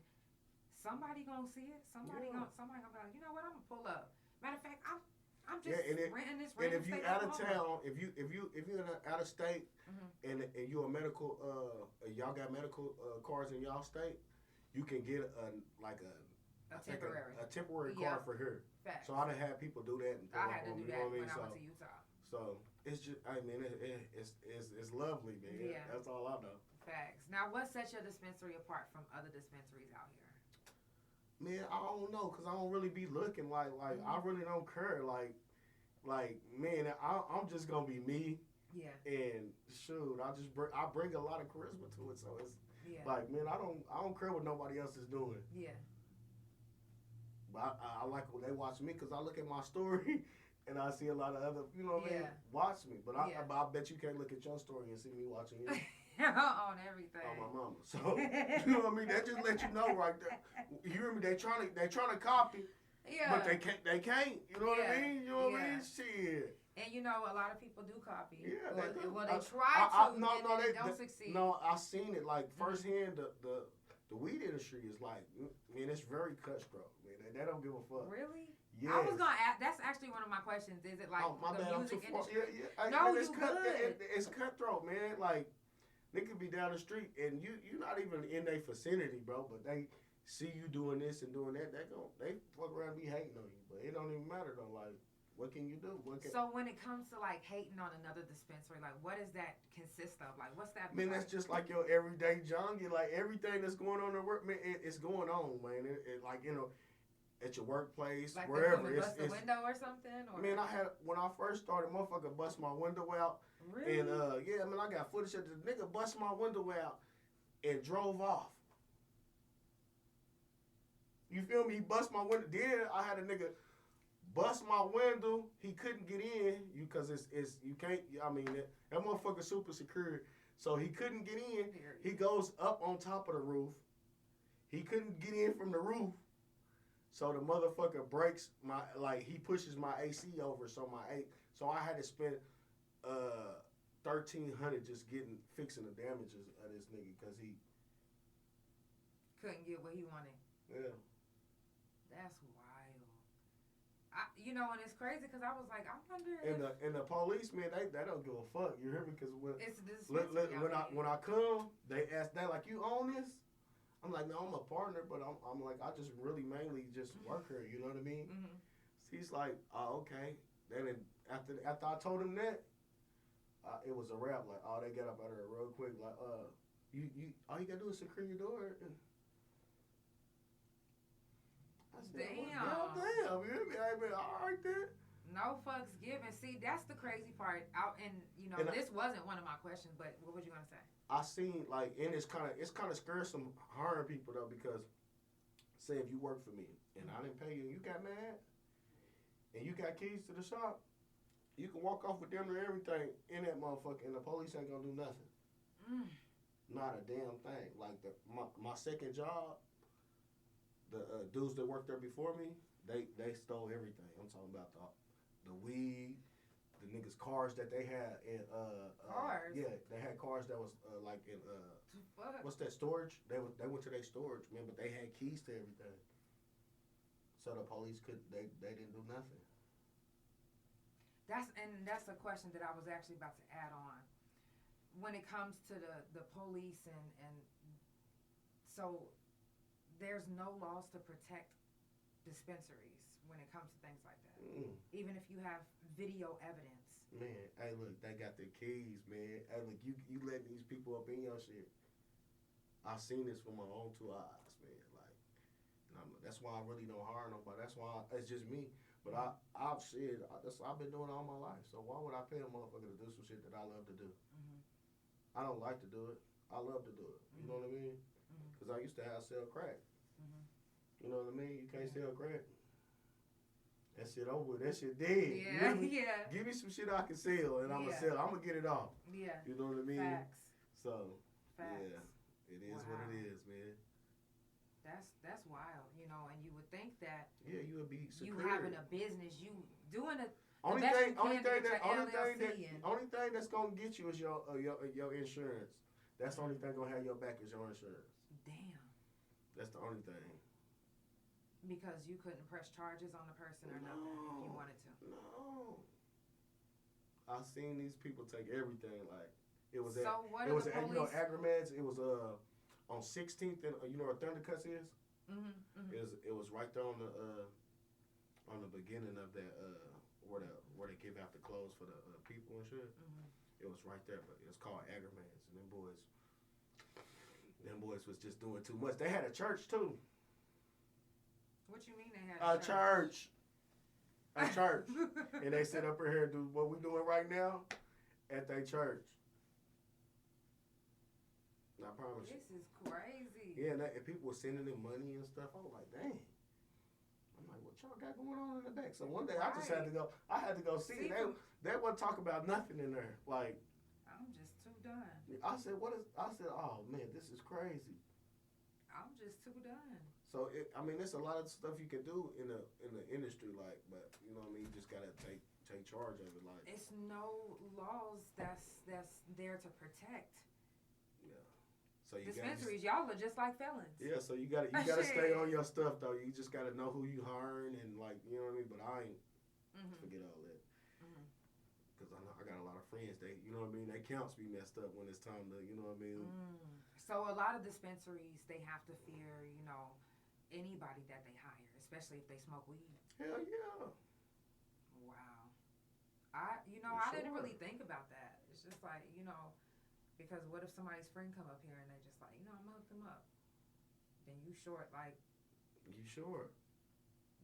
Somebody gonna see it. Somebody gonna be like, you know what? I'm gonna pull up. Matter of fact, I'm just renting this. And if you out of town, if you're out of state, and you're a medical, y'all got medical cards in y'all state, you can get a temporary card for here. Facts. So I done had people do that. I had to do that when I went to Utah. So it's just, I mean, it's lovely, man. Yeah. That's all I know. Facts. Now, what sets your dispensary apart from other dispensaries out here? Man, I don't know, cause I don't really be looking like I really don't care. Like man, I'm just gonna be me. Yeah. And shoot, I bring a lot of charisma to it, so it's like, man, I don't care what nobody else is doing. Yeah. But I like when they watch me, cause I look at my story. And I see a lot of other, you know what I mean, watch me. But I bet you can't look at your story and see me watching you. on everything. On my mama. So you know what I mean? That just let you know right there. You hear me? They trying to copy, but they can't. You know what I mean? You know what I mean? Shit. And you know, a lot of people do copy. Yeah, well, they do. Well, they try to. They don't succeed. No, I seen it like firsthand. The weed industry is like, man, it's very cutthroat. Man, they don't give a fuck. Really? Yes. I was gonna ask. That's actually one of my questions. Is it like the music industry? Yeah. No, it's you good. It's cutthroat, man. Like they could be down the street and you're not even in their vicinity, bro. But they see you doing this and doing that. They fuck around and be hating on you. But it don't even matter though. Like, what can you do? So when it comes to like hating on another dispensary, like what does that consist of? Like what's that? Man, that's just like your everyday junkie. Like everything that's going on in work, man, it's going on, man. It like, you know, at your workplace, like wherever. Like bust the window or something? Or? Man, when I first started, motherfucker bust my window out. Really? And yeah, man, I got footage of the nigga bust my window out and drove off. You feel me? He bust my window. Then I had a nigga bust my window. He couldn't get in because it's you can't. I mean that motherfucker super secure, so he couldn't get in. He goes up on top of the roof. He couldn't get in from the roof, so the motherfucker breaks he pushes my AC over. So I had to spend $1,300 just fixing the damages of this nigga because he couldn't get what he wanted. Yeah. That's wild. And it's crazy because I was like, I wonder and the police, man, they don't give a fuck. You hear me? Because when I come, they ask that like, you own this? I'm like, no, I'm a partner, but I'm like, I just really mainly just work here. You know what I mean? Mm-hmm. He's like, oh, okay. Then after I told him that, it was a wrap. Like, oh, they got up out of there real quick. Like, you all you gotta do is secure your door. I said, damn. You hear me? I mean, all right then. No fucks given. See, that's the crazy part. This wasn't one of my questions, but what was you gonna say? I seen and it's kind of scaresome hiring people though, because say if you work for me and I didn't pay you and you got mad and you got keys to the shop, you can walk off with them or everything in that motherfucker and the police ain't gonna do nothing. Not a damn thing. Like my second job, the dudes that worked there before me, they stole everything. I'm talking about the weed, the niggas' cars that they had in cars. Yeah, they had cars that was like in what's that, storage? They went to their storage, man, but they had keys to everything. So the police they didn't do nothing. That's a question that I was actually about to add on. When it comes to the police and so there's no laws to protect dispensaries when it comes to things like that. Even if you have video evidence. Man, hey look, they got the keys, man. Hey look, you letting these people up in your shit. I seen this with my own two eyes, man. Like, that's why I really don't hire nobody. That's why it's just me. But I've been doing it all my life. So why would I pay a motherfucker to do some shit that I love to do? Mm-hmm. I don't like to do it. I love to do it. You know what I mean? Because I used to sell crack. Mm-hmm. You know what I mean? You can't sell crack. That shit over. That shit dead. Yeah, yeah. Give me some shit I can sell, and I'm gonna sell. I'm gonna get it off. Yeah. You know what I mean? Facts. So, Facts. Yeah, it is what it is, man. That's wild, and you would think that. Yeah, you would be secure. You having a business, you doing it. Only thing that's gonna get you is your insurance. That's the only thing gonna have your back is your insurance. Damn. That's the only thing. Because you couldn't press charges on the person or nothing if you wanted to. No. I've seen these people take everything. Like it was Agrameds. It was on 16th and you know where Thundercuts is. It was right there on the beginning of that where they give out the clothes for the people and shit. It was right there, but it's called Agrameds, and them boys was just doing too much. They had a church too. What you mean they had a church? A church. And they sit up here and do what we doing right now at their church. I promise you. This is crazy. Yeah, and people were sending them money and stuff. I was like, dang. I'm like, what y'all got going on in the back? So one day I just had to go. I had to go see it. They wasn't talking about nothing in there. Like, I'm just too done. I said, oh man, this is crazy. I'm just too done. So there's a lot of stuff you can do in the industry, like, but you know what I mean. You just gotta take charge of it, like. It's no laws that's there to protect. Yeah. So you dispensaries, y'all are just like felons. Yeah. So you gotta stay on your stuff though. You just gotta know who you hiring and like you know what I mean. But I ain't forget all that. Because I got a lot of friends. They you know what I mean. Their counts be messed up when it's time to you know what I mean. So a lot of dispensaries they have to fear anybody that they hire, especially if they smoke weed. Hell yeah. Wow. I didn't really think about that. It's just like, because what if somebody's friend come up here and they just like, I'm gonna hook them up. Then you short like. You short.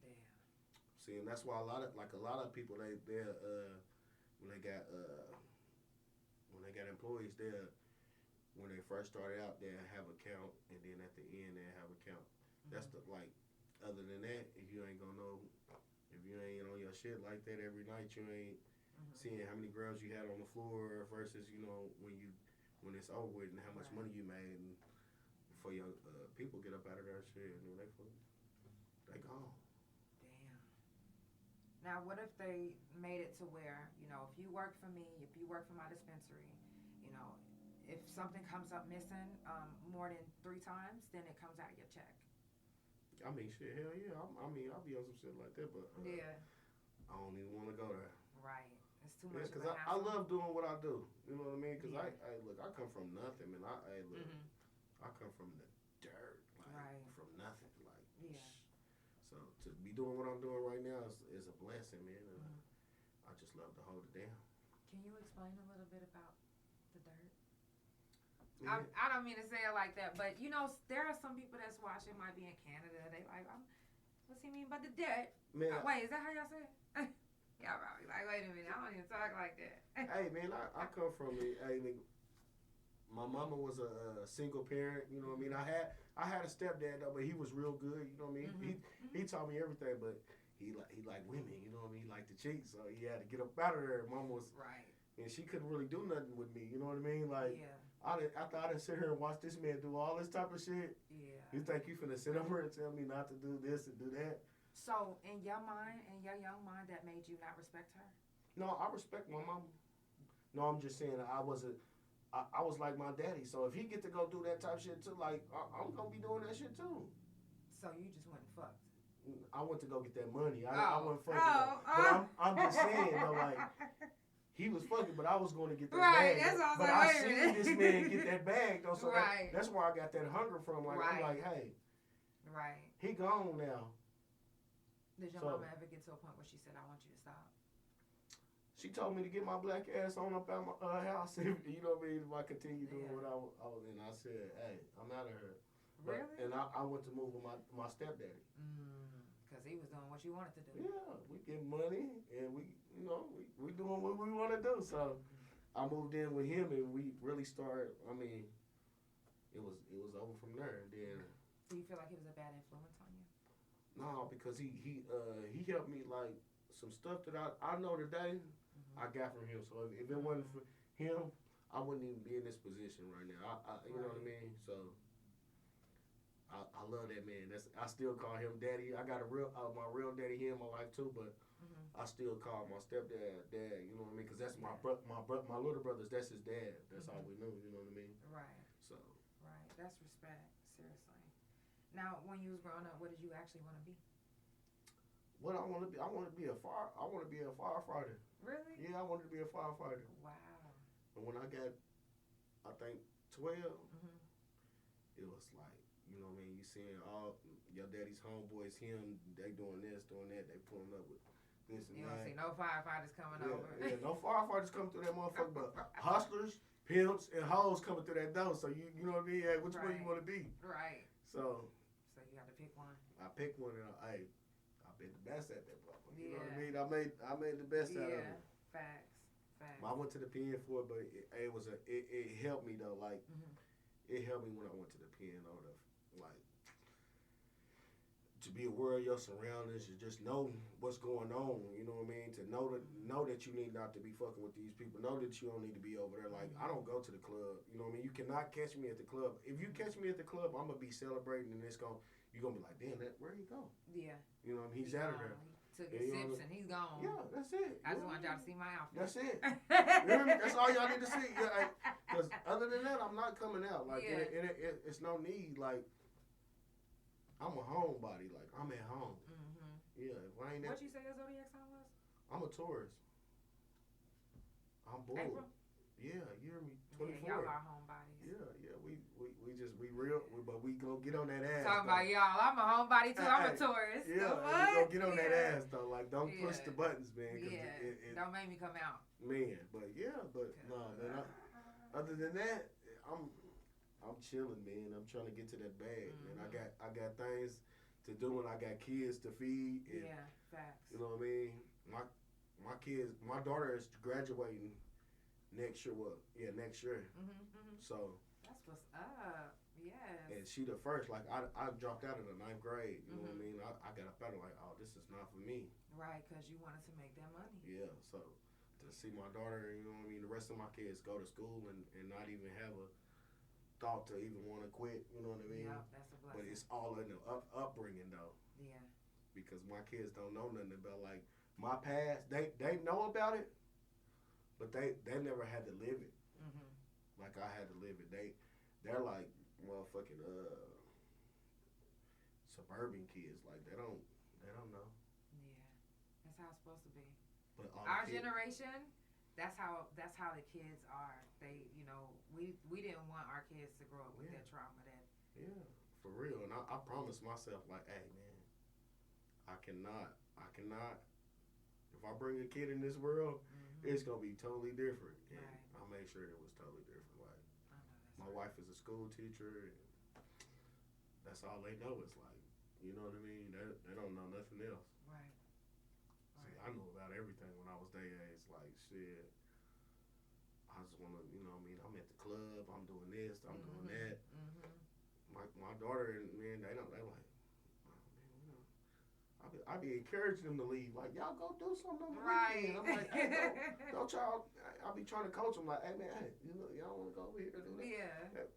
Damn. See, and that's why a lot of people when they got employees when they first started out they have a count and then at the end they have a count. That's the like. Other than that, if you ain't on your shit like that every night, you ain't seeing how many grams you had on the floor versus when it's over with and how much money you made and before your people get up out of that shit and they gone. Damn. Now, what if they made it to where if you work for me, if you work for my dispensary, if something comes up missing more than 3 times, then it comes out of your check. I mean, shit, hell yeah. I'll be on some shit like that, but yeah, I don't even want to go there. Right, it's too much. Because I love doing what I do. You know what I mean? Because yeah. I come from nothing, man. I come from the dirt, like right. from nothing, like. Yeah. So to be doing what I'm doing right now is a blessing, man. And I just love to hold it down. Can you explain a little bit about the dirt? I don't mean to say it like that, but there are some people that's watching, might be in Canada. They like, what's he mean by the dirt? Man, wait, is that how y'all say it? Y'all probably like, wait a minute, I don't even talk like that. Hey man, I come from my mama was a single parent. You know what I mean? I had a stepdad though, but he was real good. You know what I mean? He taught me everything, but he liked women. You know what I mean? He liked to cheat, so he had to get up out of there. Mama was right, and she couldn't really do nothing with me. You know what I mean? Like. Yeah. I thought I'd sit here and watch this man do all this type of shit. Yeah. You think you finna sit over and tell me not to do this and do that? So, in your mind, in your young mind, that made you not respect her? No, I respect my mama. No, I'm just saying I was like my daddy. So if he get to go do that type of shit too, like I'm gonna be doing that shit too. So you just went and fucked? I went to go get that money. I went fucking. But I'm just saying though, like. He was fucking, but I was going to get that bag. Right, that's all but I seen this man get that bag, though, so right. That's where I got that hunger from. Like, right. I'm like, hey, right. He gone now. Did your mama ever get to a point where she said, I want you to stop? She told me to get my black ass on up out my house. You know what I mean? If I continue doing what I was in. I said, hey, I'm out of here. Really? And I went to move with my stepdaddy. Because he was doing what you wanted to do. Yeah, we get money and we doing what we want to do. So I moved in with him and we really started. I mean, it was over from there. And then. Do you feel like he was a bad influence on you? No, because he helped me like some stuff that I know today. I got from him. So if it wasn't for him, I wouldn't even be in this position right now. You know what I mean? So. I love that man. I still call him daddy. I got my real daddy here in my life too, but I still call my stepdad dad. You know what I mean? Because that's my little brothers. That's his dad. That's all we knew. You know what I mean? Right. So. Right. That's respect. Seriously. Now, when you was growing up, what did you actually want to be? What I want to be? I want to be a firefighter. Really? Yeah, I wanted to be a firefighter. Wow. And when I got, I think 12, it was like. You know what I mean? You seeing all your daddy's homeboys, they doing this, doing that, they pulling up with this and that. You don't see no firefighters coming over. Yeah, no firefighters coming through that motherfucker, but hustlers, pimps, and hoes coming through that door. So you know what I mean? Hey, which one you want to be? Right. So you had to pick one. I picked one, and I been the best at that motherfucker. You know what I mean? I made the best out of it. Facts. I went to the pen for it, but it helped me though. Like it helped me when I went to the pen or the. Like, to be aware of your surroundings, to just know what's going on, you know what I mean? To know that you need not to be fucking with these people, know that you don't need to be over there. Like, I don't go to the club, you know what I mean? You cannot catch me at the club. If you catch me at the club, I'm gonna be celebrating, and you're gonna be like, damn, where'd he go? Yeah. You know what I mean? He's out of there. He took his sips and he's gone. Yeah, that's it. I just want y'all to see my outfit. That's it. You hear me? That's all y'all need to see. Because other than that, I'm not coming out. Like, it's no need. Like, I'm a homebody. Like, I'm at home. Mm-hmm. Yeah. If I ain't What you say your zodiac sign was? I'm a Taurus. I'm bull. April? Yeah, you hear me? 24. Yeah, y'all are homebodies. Yeah. We real, but we gonna get on that ass. Talking about y'all, I'm a homebody too. I'm a Taurus. Yeah, we gonna get on that ass though. Like, don't push the buttons, man. Yeah, don't make me come out. Man, but no, man. Other than that, I'm chilling, man. I'm trying to get to that bag, man. I got things to do, and I got kids to feed. And, facts. You know what I mean? My kids, my daughter is graduating next year. Next year. So that's what's up. Yes. And she the first. Like, I dropped out of the 9th grade. You know what I mean? I got up out of like, oh, this is not for me. Right, because you wanted to make that money. Yeah. So to see my daughter, you know what I mean, the rest of my kids go to school and not even have a thought to even want to quit, you know what I mean? Yeah, that's a blessing. But it's all in the upbringing though. Yeah. Because my kids don't know nothing about, like, my past. They know about it, but they never had to live it. Like I had to live it. They're like motherfucking suburban kids. Like, they don't know. Yeah, that's how it's supposed to be. But our generation, that's how the kids are. They, you know, we didn't want our kids to grow up with that trauma. Yeah, for real. And I promised myself, like, hey man, I cannot. If I bring a kid in this world, it's gonna be totally different. And I made sure it was totally different. Like, my wife is a school teacher, and that's all they know. Is like, you know what I mean? They don't know nothing else. Right. See, I knew about everything when I was their age. Like, shit, I just wanna, you know what I mean? I'm at the club. I'm doing this. I'm doing that. My daughter and man, they like, oh, man, you know, I be encouraging them to leave. Like, y'all go do something on the weekend. I'm like, hey, don't y'all. I be trying to coach them. Like, hey man, you know, y'all want to go over here and do that? Yeah.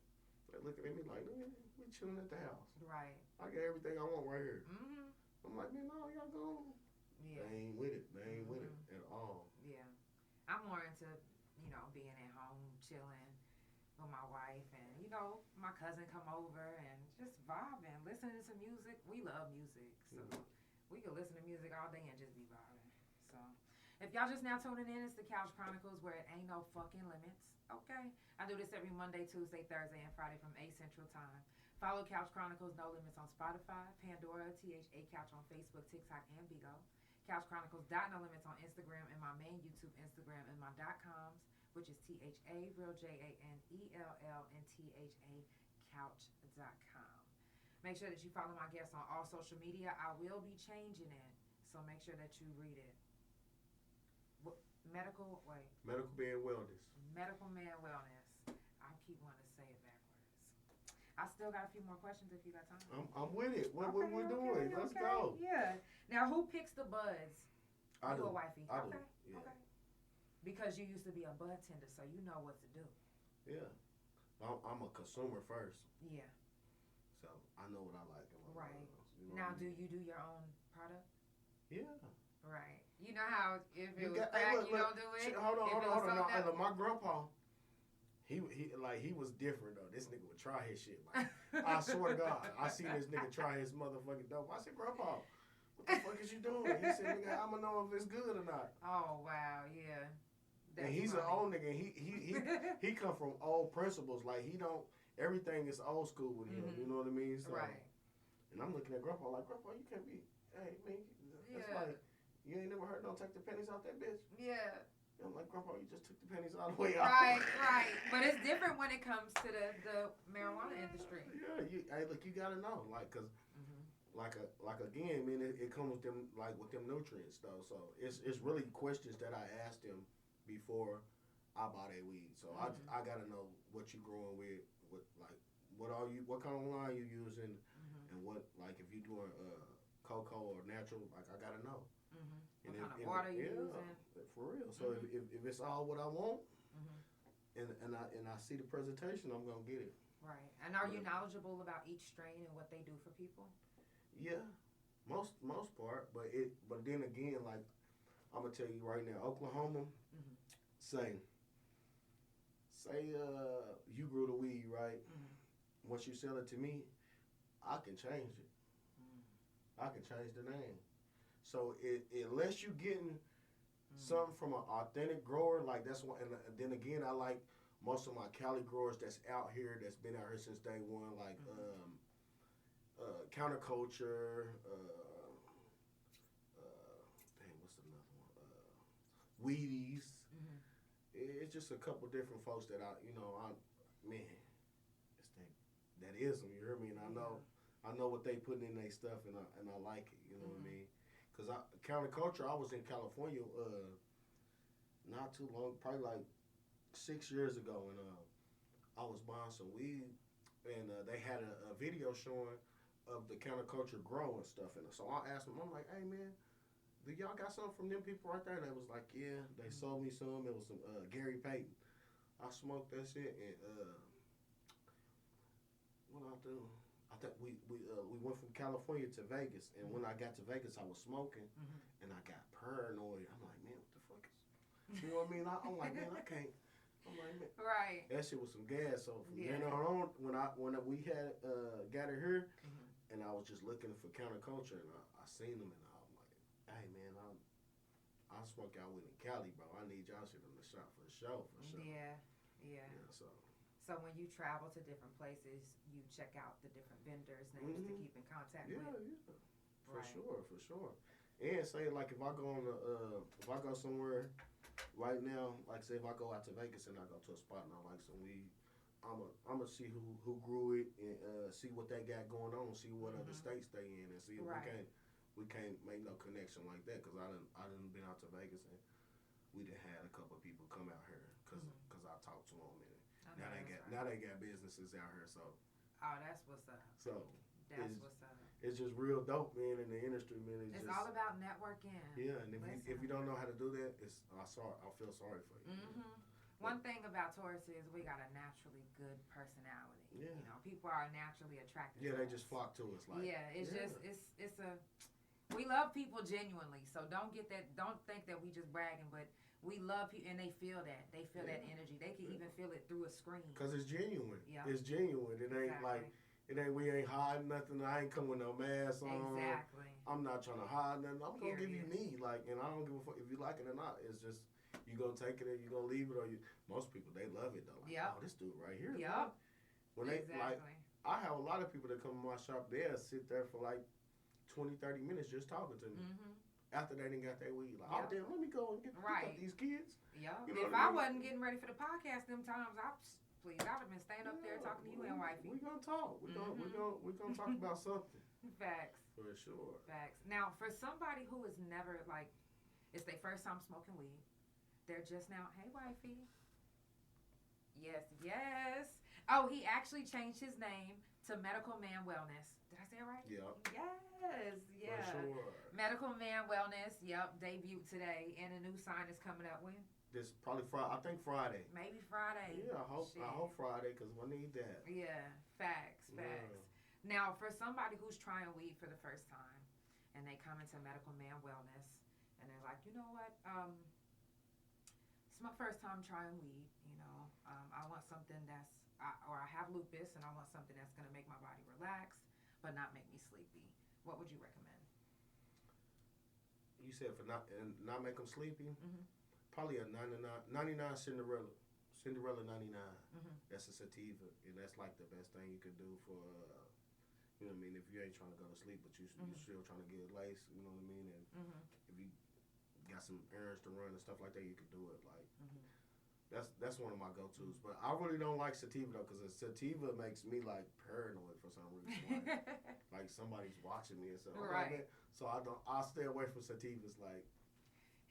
They looking at me like, man, we chilling at the house. Right. I get everything I want right here. I'm like, man, no, y'all go. Yeah. They ain't with it. They ain't with it at all. Yeah. I'm more into, you know, being at home, chilling with my wife, and, you know, my cousin come over and just vibing, listening to music. We love music, so we can listen to music all day and just be vibing. So if y'all just now tuning in, it's the Couch Chronicles, where it ain't no fucking limits. Okay? I do this every Monday, Tuesday, Thursday, and Friday from 8 Central Time. Follow Couch Chronicles No Limits on Spotify, Pandora, THA Couch on Facebook, TikTok, and Bigo. Couch Chronicles No Limits on Instagram, and my main YouTube Instagram, and my .coms, which is THA, real JANELL, and THA Couch.com. Make sure that you follow my guests on all social media. I will be changing it, so make sure that you read it. Medical Man Wellness. Medical Man Wellness. I keep wanting to say it backwards. I still got a few more questions if you got time. I'm with it. What we're doing? Let's go. Yeah. Now, who picks the buds? I do. You or wifey? I do. Yeah. Okay. Because you used to be a bud tender, so you know what to do. Yeah. I'm a consumer first. Yeah. So I know what I like. Right. You know now, what I do mean? you do your own product? Yeah. Right. You know how if it was got, crack, look, you don't do it? Hold on. No, Look, my grandpa, he was different though. This nigga would try his shit. Like, I swear to God, I seen this nigga try his motherfucking dope. I said, Grandpa, what the fuck is you doing? He said, nigga, I'ma know if it's good or not. Oh wow, yeah. And he's an old nigga. He come from old principles. Like, he don't, everything is old school with him. You know what I mean? So, right. And I'm looking at Grandpa like, Grandpa, you can't be, hey man, that's like, you ain't never heard don't take the pennies out that bitch. Yeah. And I'm like, Grandpa, you just took the pennies all the way out. Right. But it's different when it comes to the marijuana industry. Yeah. Hey, look, you gotta know, like, cause, like again, man, it comes with them, like, with them nutrients though. So it's really questions that I asked him before I buy that weed. So I gotta know what you growing with, what kind of line you using, and what, like, if you doing or natural, like I gotta know. What kind of water you using? For real. So if it's all what I want, and I see the presentation, I'm gonna get it. Right. And are you knowledgeable about each strain and what they do for people? Yeah, most part. But then again, like I'm gonna tell you right now, Oklahoma, say you grew the weed, right? Once you sell it to me, I can change it. I can change the name. So unless you getting something from an authentic grower, like that's one. And then again, I like most of my Cali growers that's out here, that's been out here since day one, like Counterculture. What's another one? Wheaties. It's just a couple different folks that man, it's that is them. You hear me? And I know what they putting in their stuff, and I like it. You know what I mean? Cause Counterculture, I was in California not too long, probably like 6 years ago, and I was buying some weed, and they had a video showing of the Counterculture grow and stuff, and so I asked them, I'm like, hey man, do y'all got something from them people right there? And they was like, yeah, they sold me some. It was some Gary Payton. I smoked that shit, and what I do? I think we went from California to Vegas, and when I got to Vegas, I was smoking, and I got paranoid. I'm like, man, what the fuck is? You know what I mean? I'm like, man, I can't. I'm like, man, right. That shit was some gas. So from then on, when we had got it here, and I was just looking for Counterculture, and I seen them, and I'm like, hey man, I'll smoke y'all with in Cali, bro. I need y'all shit on the shop for sure. Yeah. So when you travel to different places, you check out the different vendors' names to keep in contact with. Yeah, for sure. And say like if I go somewhere right now, like say if I go out to Vegas and I go to a spot and I like some weed, I'm gonna see who grew it and see what they got going on, see what other states they in, and see if we can't make no connection like that, because I done been out to Vegas and we done had a couple of people come out here because I talked to them, and now they got businesses out here, so. Oh, that's what's up. So. That's what's up. It's just real dope, man, in the industry, man. It's all about networking. Yeah, and if you don't know how to do that, I feel sorry for you. One thing about Taurus is we got a naturally good personality. Yeah. You know, people are naturally attracted to they us. just flock to us. Like, we love people genuinely, so don't think that we just bragging, but we love people, and they feel that. They feel that energy. They can even feel it through a screen. Because it's genuine. Yeah. It's genuine. It ain't like, we ain't hiding nothing. I ain't coming with no mask on. Exactly. I'm not trying to hide nothing. I'm going to give you me. Like, and I don't give a fuck if you like it or not. It's just, you going to take it or you going to leave it, or most people, they love it though. Like, oh, this dude right here. Yep. When they, like, I have a lot of people that come to my shop, they'll sit there for like 20, 30 minutes just talking to me. After they done got their weed. Like, oh, damn, let me go and get these kids. Yeah. You know if I wasn't getting ready for the podcast them times, I would have been staying up there talking to you and wifey. We're going to talk. We're gonna talk about something. Facts. For sure. Facts. Now, for somebody who is never, like, it's their first time smoking weed, they're just now, hey, wifey. Yes. Oh, he actually changed his name to Medical Man Wellness. Did I say it right? Yeah. Yes. Yeah. For sure. Medical Man Wellness. Yep. Debuted today, and a new sign is coming up when? This probably Friday. I think Friday. Maybe Friday. Yeah, I hope Friday, because we need that. Yeah. Facts. Now, for somebody who's trying weed for the first time, and they come into Medical Man Wellness, and they're like, you know what? It's my first time trying weed. You know, I want something or I have lupus, and I want something that's going to make my body relax, but not make me sleepy. What would you recommend? You said for not make them sleepy? Probably a 99 Cinderella 99. That's a sativa, and that's like the best thing you could do for, you know what I mean, if you ain't trying to go to sleep, but you still trying to get laced, you know what I mean, and if you got some errands to run and stuff like that, you could do it. Like, that's one of my go-tos. But I really don't like sativa though, because sativa makes me like paranoid for some reason. Like somebody's watching me and stuff. Right. So I'll stay away from sativas. Like,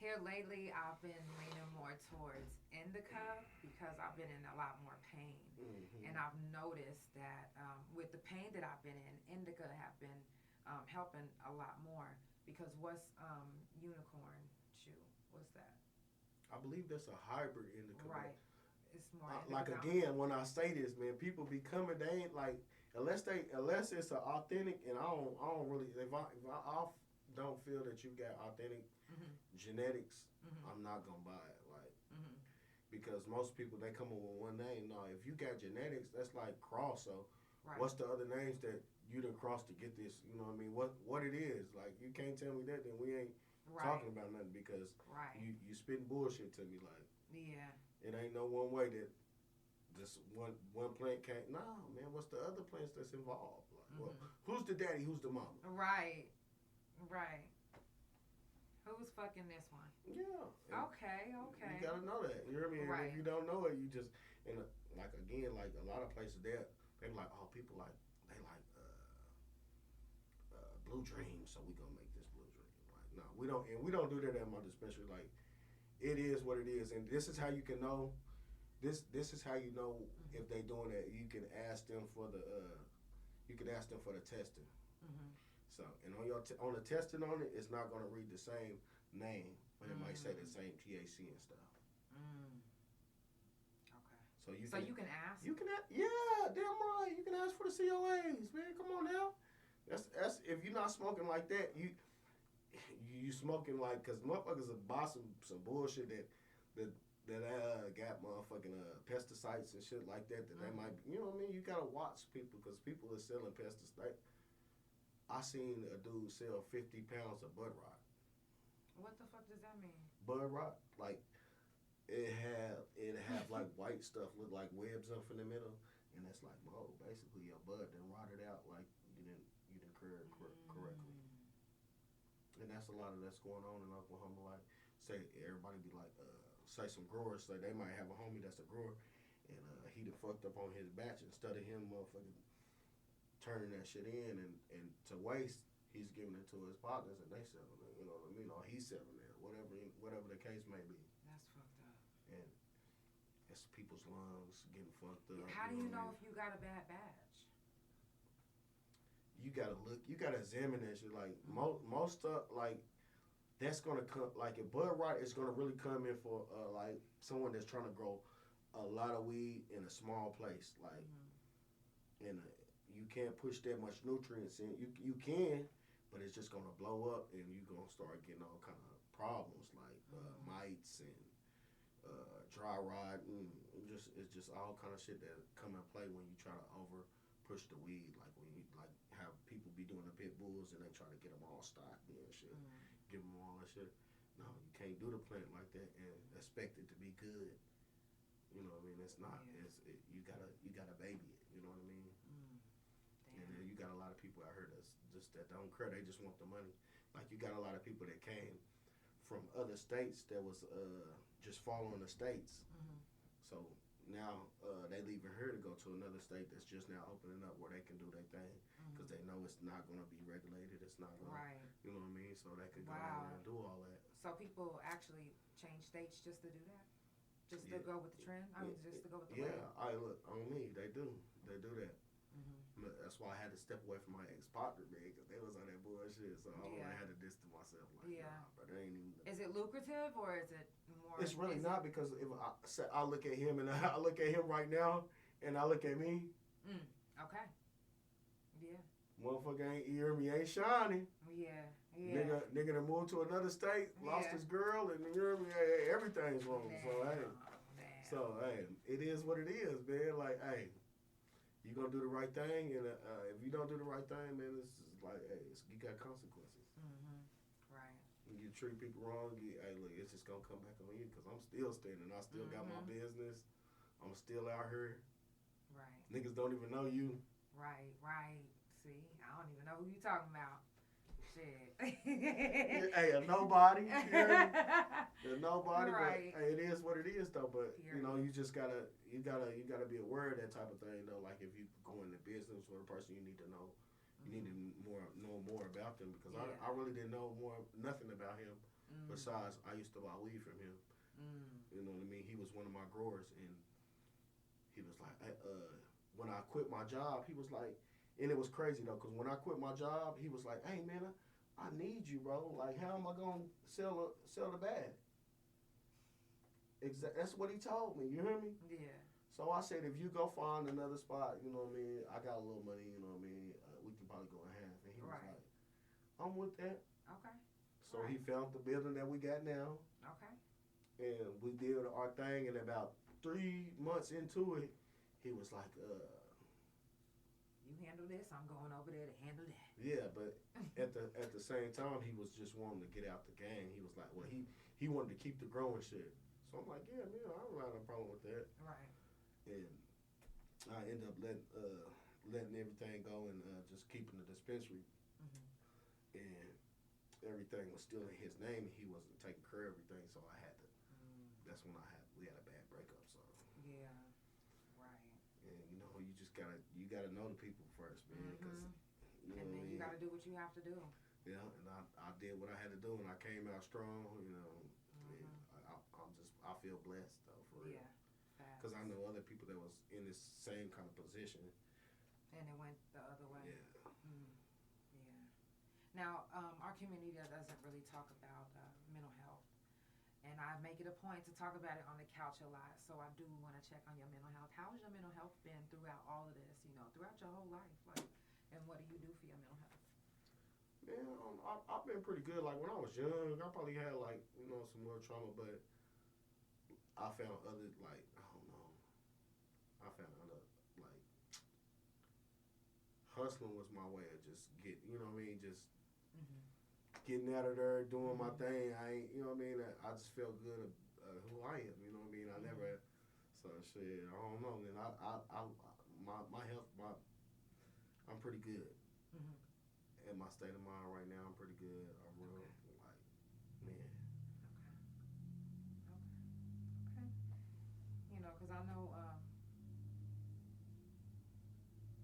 here lately, I've been leaning more towards indica because I've been in a lot more pain. And I've noticed that with the pain that I've been in, indica have been helping a lot more. Because what's unicorn chew? What's that? I believe that's a hybrid indica. Right. It's more like indica. again, when I say this, man, people be coming. They ain't like unless it's an authentic. And I don't really if I don't feel that you got authentic genetics, I'm not gonna buy it. Like because most people they come up with one name. No, if you got genetics, that's like cross. So what's the other names that you done crossed to get this? You know what I mean? What it is? Like you can't tell me that, then we ain't talking about nothing because you spitting bullshit to me. Like it ain't no one way that this one plant can't. No, man. What's the other plants that's involved? Like, well, who's the daddy? Who's the mama? Right. Who's fucking this one? Yeah. Okay. You gotta know that. You know what I mean? Right. And if you don't know it, you just like again, like a lot of places they like, oh, people like they like Blue Dream, so we gonna make this Blue Dream. Like, no, we don't do that at my dispensary. Like, it is what it is, and this is how you can know. This is how you know if they doing that. You can ask them for the testing. So, and on the testing on it, it's not gonna read the same name, but it might say the same THC and stuff. Okay. So you can ask. You can yeah, damn right. You can ask for the COAs, man. Come on now. That's if you're not smoking like that, you smoking like because motherfuckers will buy some bullshit that got motherfucking pesticides and shit like that they might be, you know what I mean. You gotta watch people because people are selling pesticides. I seen a dude sell 50 pounds of bud rot. What the fuck does that mean? Bud rot, like it have like white stuff look like webs up in the middle, and it's like, whoa, basically your bud done rotted out like you didn't cure it correctly. And that's a lot of that's going on in Oklahoma. Like, say everybody be like, say some growers, say they might have a homie that's a grower, and he done fucked up on his batch instead of him motherfucking turning that shit in and to waste, he's giving it to his partners and they selling it. You know what I mean? Or he's selling it, whatever the case may be. That's fucked up. And it's people's lungs getting fucked up. How do you know if you got a bad batch? You gotta look. You gotta examine that shit. Like most stuff, like that's gonna come. Like if bud rot is gonna really come in for like someone that's trying to grow a lot of weed in a small place. Like you can't push that much nutrients in. You can, but it's just gonna blow up, and you're gonna start getting all kind of problems like mites and dry rot, and it's just all kind of shit that come in play when you try to over push the weed. Like when you like have people be doing the pit bulls and they try to get them all stocked and shit, give them all that shit. No, you can't do the plant like that and expect it to be good. You know what I mean? It's not. Yeah. You gotta baby it. You know what I mean? And then you got a lot of people out here that don't care. They just want the money. Like you got a lot of people that came from other states that was just following the states. So now they leaving here to go to another state that's just now opening up where they can do their thing because they know it's not going to be regulated. It's not going to, you know what I mean? So they could go out there and do all that. So people actually change states just to do that? Just to go with the trend? I mean, just to go with the wave? I look, on me, they do that. That's why I had to step away from my ex-partner, man, because they was on that bullshit. So I had to distance myself. Like, nah, but they ain't even. Is it lucrative or is it more? It's really not because if I look at him and I look at him right now and I look at me. Okay. Yeah. Motherfucker ain't ain't shining. Yeah. Nigga that moved to another state, lost his girl, and everything's wrong. So hey, it is what it is, man. Like hey. You gonna do the right thing, and if you don't do the right thing, man, it's just like, hey, you got consequences. Right. When you treat people wrong, hey, look, it's just gonna come back on you because I'm still standing. I still got my business. I'm still out here. Right. Niggas don't even know you. Right. See, I don't even know who you talking about. Shit. Hey, a nobody. A nobody. Right. But hey, it is what it is, though. But you know, you just gotta be aware of that type of thing, though. Like if you go into business with a person, you need to know. You need to know more about them because I really didn't know nothing about him. Besides, I used to buy weed from him. You know what I mean? He was one of my growers, and he was like, when I quit my job, he was like, And it was crazy though, cause when I quit my job, he was like, "Hey man, I need you, bro. Like, how am I gonna sell the bag?" That's what he told me. You hear me? Yeah. So I said, if you go find another spot, you know what I mean. I got a little money, you know what I mean. We can probably go in half. And he was like, "I'm with that." Okay. So he found the building that we got now. Okay. And we did our thing, and about 3 months into it, he was like, you handle this, I'm going over there to handle that. yeah, but at the same time, he was just wanting to get out the game. He was like, well, he wanted to keep the growing shit. So I'm like, yeah, man, I don't have no problem with that. Right. And I ended up letting everything go and just keeping the dispensary. And everything was still in his name, and he wasn't taking care of everything, so I had to. That's when we had a bad breakup. So yeah, right. And you gotta know the people first, man, because and then you gotta do what you have to do. Yeah, and I did what I had to do, and I came out strong. You know, and I feel blessed though, for real. Yeah, because I know other people that was in this same kind of position, and it went the other way. Yeah. Yeah. Now, our community doesn't really talk about mental health, and I make it a point to talk about it on the couch a lot. So I do want to check on your mental health. How has your mental health been throughout all of this? You know, throughout your whole life, like, and what do you do for your mental health? Man, I've been pretty good. Like when I was young, I probably had like some more trauma, but I found other like hustling was my way of just getting, just getting out of there, doing my thing. I ain't, I just felt good who I am. You know what I mean? I never. So shit, I don't know. Man, my health, I'm pretty good. In my state of mind right now, I'm pretty good. I'm real, like, man. Okay. You know, because I know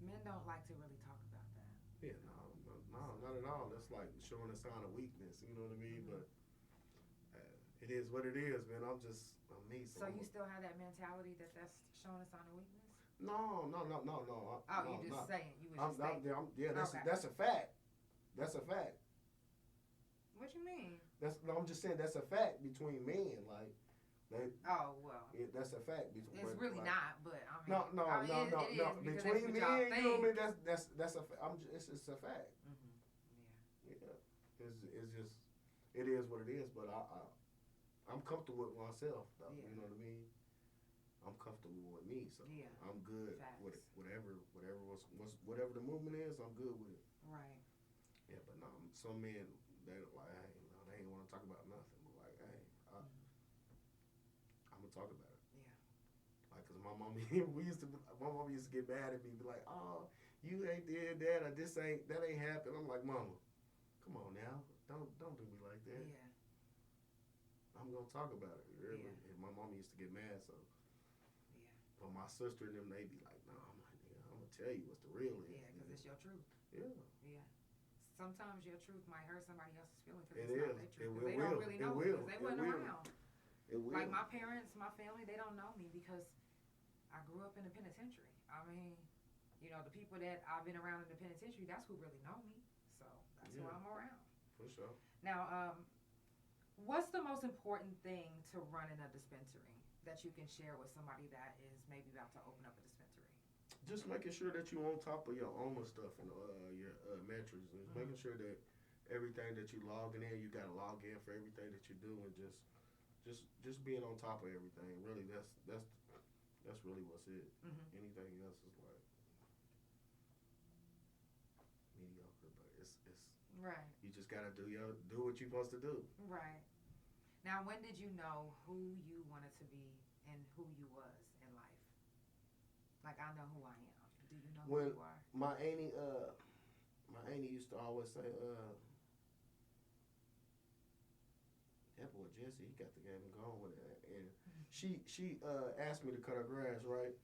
men don't like to really talk about that. Yeah, no, not at all. That's like showing a sign of weakness. You know what I mean? But it is what it is, man. I'm me. So you still have that mentality that's showing a sign of weakness? No. You just saying. You was just saying. That's a fact. That's a fact. What you mean? I'm just saying that's a fact between men. Like, that's a fact. It's really not, but I mean. No. Between men, you know what I mean? That's a fact. It's just a fact. Yeah. It's just it is what it is. But I'm comfortable with myself, though. Yeah. You know what I mean? I'm comfortable with me, so I'm good with whatever the movement is. I'm good with it. Right. Yeah, but no, some men they like, hey, they ain't want to talk about nothing. But like, hey, I'm gonna talk about it. Yeah. Like, cause my mom used to get mad at me, be like, oh, you ain't did that, or that ain't happened. I'm like, Mama, come on now, don't do me like that. Yeah. I'm gonna talk about it. Really. Yeah. And my mom used to get mad, so. Yeah. But my sister and them, they be like, no, I'm gonna tell you what's the real is. Yeah, because it's your truth. Yeah. Yeah. Sometimes your truth might hurt somebody else's feelings It because it's not is. their truth. It They will. don't really know It will. because they It wasn't will. around. It will. Like my parents, my family, they don't know me because I grew up in the penitentiary. I mean, the people that I've been around in the penitentiary, that's who really know me. So that's who I'm around. For sure. Now, what's the most important thing to running a dispensary that you can share with somebody that is maybe about to open up a dispensary? Just making sure that you're on top of your own stuff and your metrics. Just making sure that everything that you logging in, you got to log in for everything that you do, and just being on top of everything. Really, that's really what's it. Anything else is like mediocre, but it's right. You just gotta do what you're supposed to do. Right. Now, when did you know who you wanted to be and who you was in life? Like, I know who I am. Do you know who you are? My auntie used to always say, that boy Jesse, he got the game going with it. And she asked me to cut her grass, right?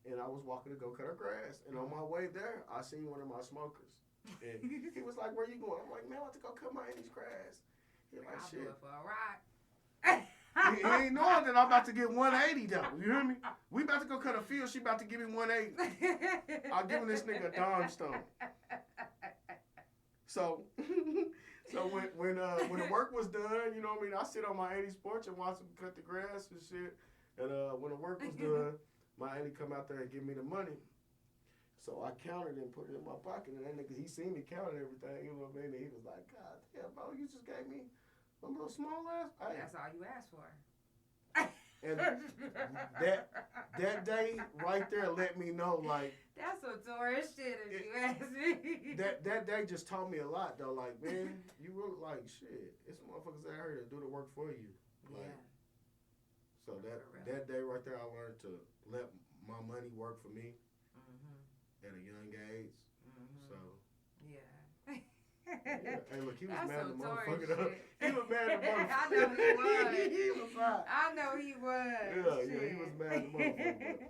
And I was walking to go cut her grass. And on my way there, I seen one of my smokers. And he was like, where you going? I'm like, man, I want to go cut my auntie's grass. He like, I'll shit. do it for a ride. He ain't knowing that I'm about to get 180 though. You hear me? We about to go cut a field. She about to give me 180. I'm giving this nigga a dime stone. So, when the work was done, you know what I mean, I sit on my 80's porch and watch him cut the grass and shit. And when the work was done, my auntie come out there and give me the money. So I counted and put it in my pocket, and that nigga, he seen me counting everything, you know what I mean? And he was like, God damn, bro, you just gave me a little small ass. That's all you asked for. And that day right there let me know, like, that's some tourist shit if you ask me. That day just taught me a lot though. Like, man, you really like shit. It's motherfuckers out here to do the work for you. Like, Yeah. So that day right there, I learned to let my money work for me at a young age. So yeah. Hey, look, he was That's mad at some the Tory motherfucker. shit. He was mad at the motherfucker. I know he was. He was hot. I know he was. Yeah, he was mad at the motherfucker.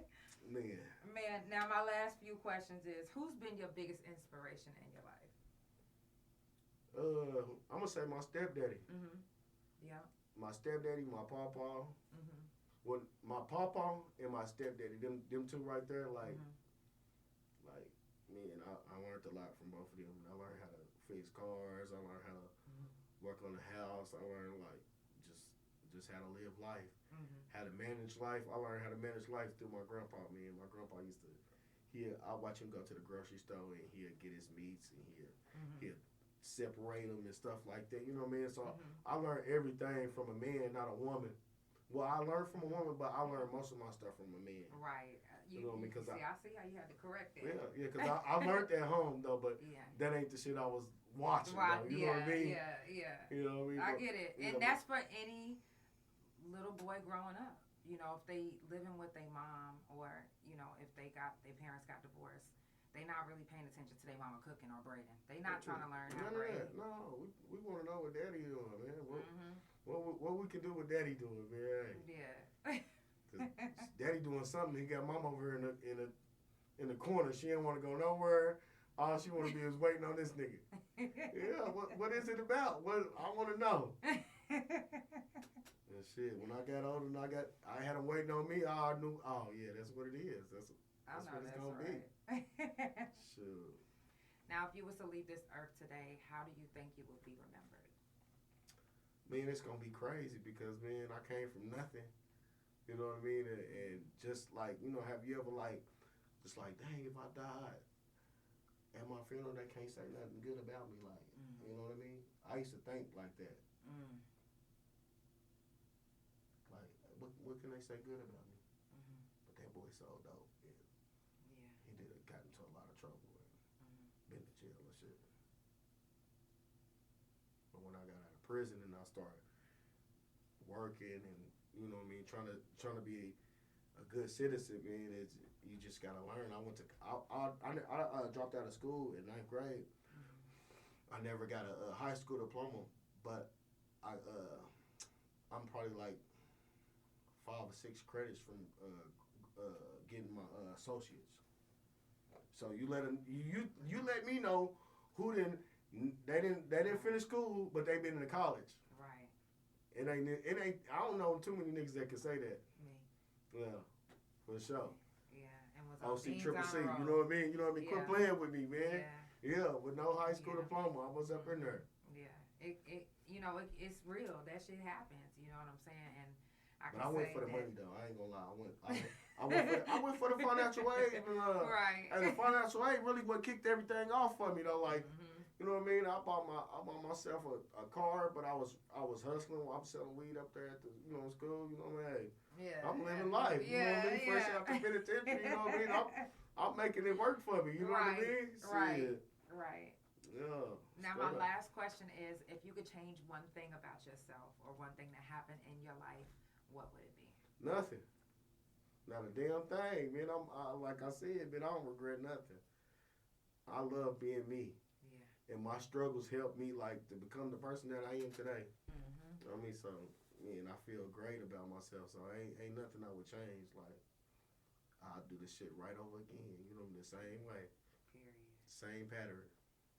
Man. Man, now my last few questions is, who's been your biggest inspiration in your life? I'm gonna say my stepdaddy. Yeah. My stepdaddy, my pawpaw. When my pawpaw and my stepdaddy, them two right there, like man, I learned a lot from both of them. I learned how to fix cars. I learned how to work on the house. I learned like just how to live life, how to manage life. I learned how to manage life through my grandpa. Man, my grandpa used to, I watch him go to the grocery store and he'll get his meats and he'll separate them and stuff like that. You know what I mean? So I learned everything from a man, not a woman. Well, I learned from a woman, but I learned most of my stuff from a man. Right. You know what I mean? I see how you had to correct it. Yeah, because I learned at home, though, but that ain't the shit I was watching, though. You know what I mean? Yeah. You know what I mean? I get it. And that's for any little boy growing up. You know, if they living with their mom or, you know, if their parents got divorced, they not really paying attention to their mama cooking or braiding. They not trying to learn how to braid. No, we want to know what daddy doing, man. What we can do with daddy doing, man. Yeah. Cause daddy doing something. He got mom over here in the corner. She didn't want to go nowhere. All she want to be is waiting on this nigga. Yeah, what is it about? What I want to know. And shit, when I got older and I had him waiting on me, I knew. Oh yeah, that's what it is. That's what it's gonna be. Sure. Now, if you was to leave this earth today, how do you think you would be remembered? Man, it's gonna be crazy because man, I came from nothing. You know what I mean? And just like, you know, have you ever like, just like, dang, if I died at my funeral, they can't say nothing good about me. Like, you know what I mean? I used to think like that. Like, what can they say good about me? But that boy so dope. Yeah. He got into a lot of trouble and been to jail and shit. But when I got out of prison and I started working and, you know what I mean, trying to be a good citizen, man, you just gotta learn. I dropped out of school in 9th grade. I never got a high school diploma, but I'm probably like 5 or 6 credits from getting my associates. So you let me know who they didn't finish school, but they been in college. Right. It ain't. I don't know too many niggas that can say that. Me. Yeah, for sure. Yeah, and was OC Triple C. You know what I mean? You know what I mean? Yeah. Quit playing with me, man. Yeah. With no high school diploma, I was up in there. Yeah. It's real. That shit happens. You know what I'm saying? And I went for the money though. I ain't gonna lie. I went for the financial aid. Right. And the financial aid really what kicked everything off for me though. Like. You know what I mean? I bought myself a car, but I was hustling. I'm selling weed up there at the school. You know what I mean? Yeah. I'm living life. You know what I mean? Fresh out the penitentiary. You know what I mean? I'm making it work for me. You know what I mean? Right. Right. Yeah. Now my last question is: if you could change one thing about yourself or one thing that happened in your life, what would it be? Nothing. Not a damn thing, man. Like I said, man, I don't regret nothing. I love being me. And my struggles helped me like to become the person that I am today. You know what I mean? So, man, I feel great about myself. So ain't nothing I would change. Like, I'll do this shit right over again. You know, the same way. Period. Same pattern.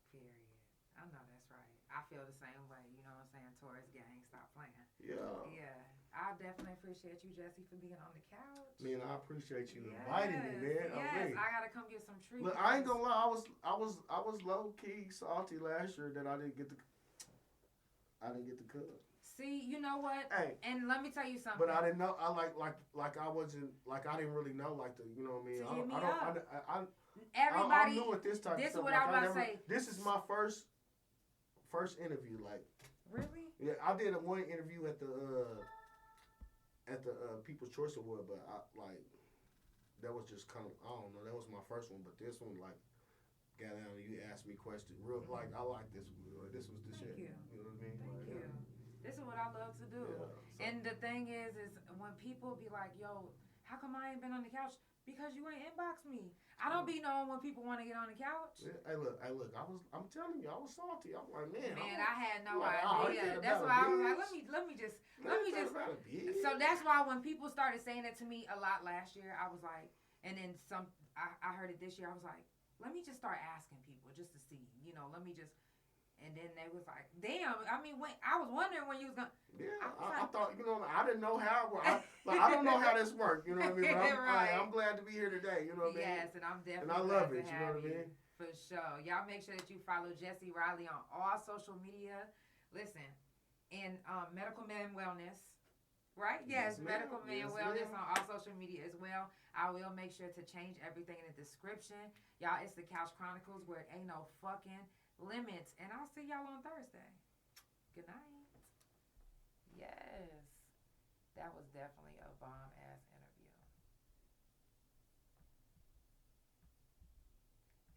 Period. I know that's right. I feel the same way. You know what I'm saying? Taurus gang, stop playing. Yeah. Yeah. I I definitely appreciate you, Jesse, for being on the couch. Man, I appreciate you inviting me, man. Yes, I gotta come get some treats. Look, I ain't gonna lie. I was low key salty last year that I didn't get the cut. See, you know what? Hey, and let me tell you something. But I didn't know. I like I wasn't like I didn't really know like the you know what I mean. Everybody. I'm new at this type This of stuff. is what I was about to say. This is my first interview. Like really? Yeah, I did one interview at the People's Choice Award, but that was just kind of I don't know. That was my first one, but this one like got down and you asked me questions. Real like I like this. This was the shit. You. You know what I mean? Thank you. This is what I love to do. Yeah, so. And the thing is when people be like, yo, how come I ain't been on the couch? Because you ain't inbox me. I don't be knowing when people want to get on the couch. Yeah, hey, look. I'm telling you, I was salty. I'm like, man. I had no idea. That's why I was like, let me just. So that's why when people started saying it to me a lot last year, I was like, and then I heard it this year. I was like, let me just start asking people just to see, let me just. And then they was like, damn, I mean, when I was wondering when you was going to. Yeah, I thought, I didn't know how. I don't know how this worked, you know what I mean? But I'm glad to be here today, you know what I mean? Yes, and I'm definitely and I love it, you know what I mean? For sure. Y'all make sure that you follow Jesse Riley on all social media. Listen, in Medical Men Wellness, right? Yes, Medical Men Wellness on all social media as well. I will make sure to change everything in the description. Y'all, it's the Couch Chronicles where it ain't no fucking limits, and I'll see y'all on Thursday. Good night. Yes, that was definitely a bomb ass interview.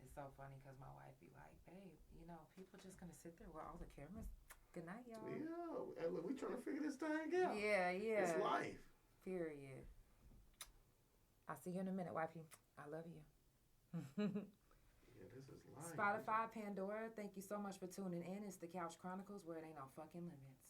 It's so funny because my wife be like, babe, people just gonna sit there with all the cameras. Good night, y'all. Yeah, and look, we trying to figure this thing out. Yeah. It's life. Period. I'll see you in a minute, wifey. I love you. This is live. Spotify Pandora, thank you so much for tuning in. It's the Couch Chronicles where it ain't no fucking limits.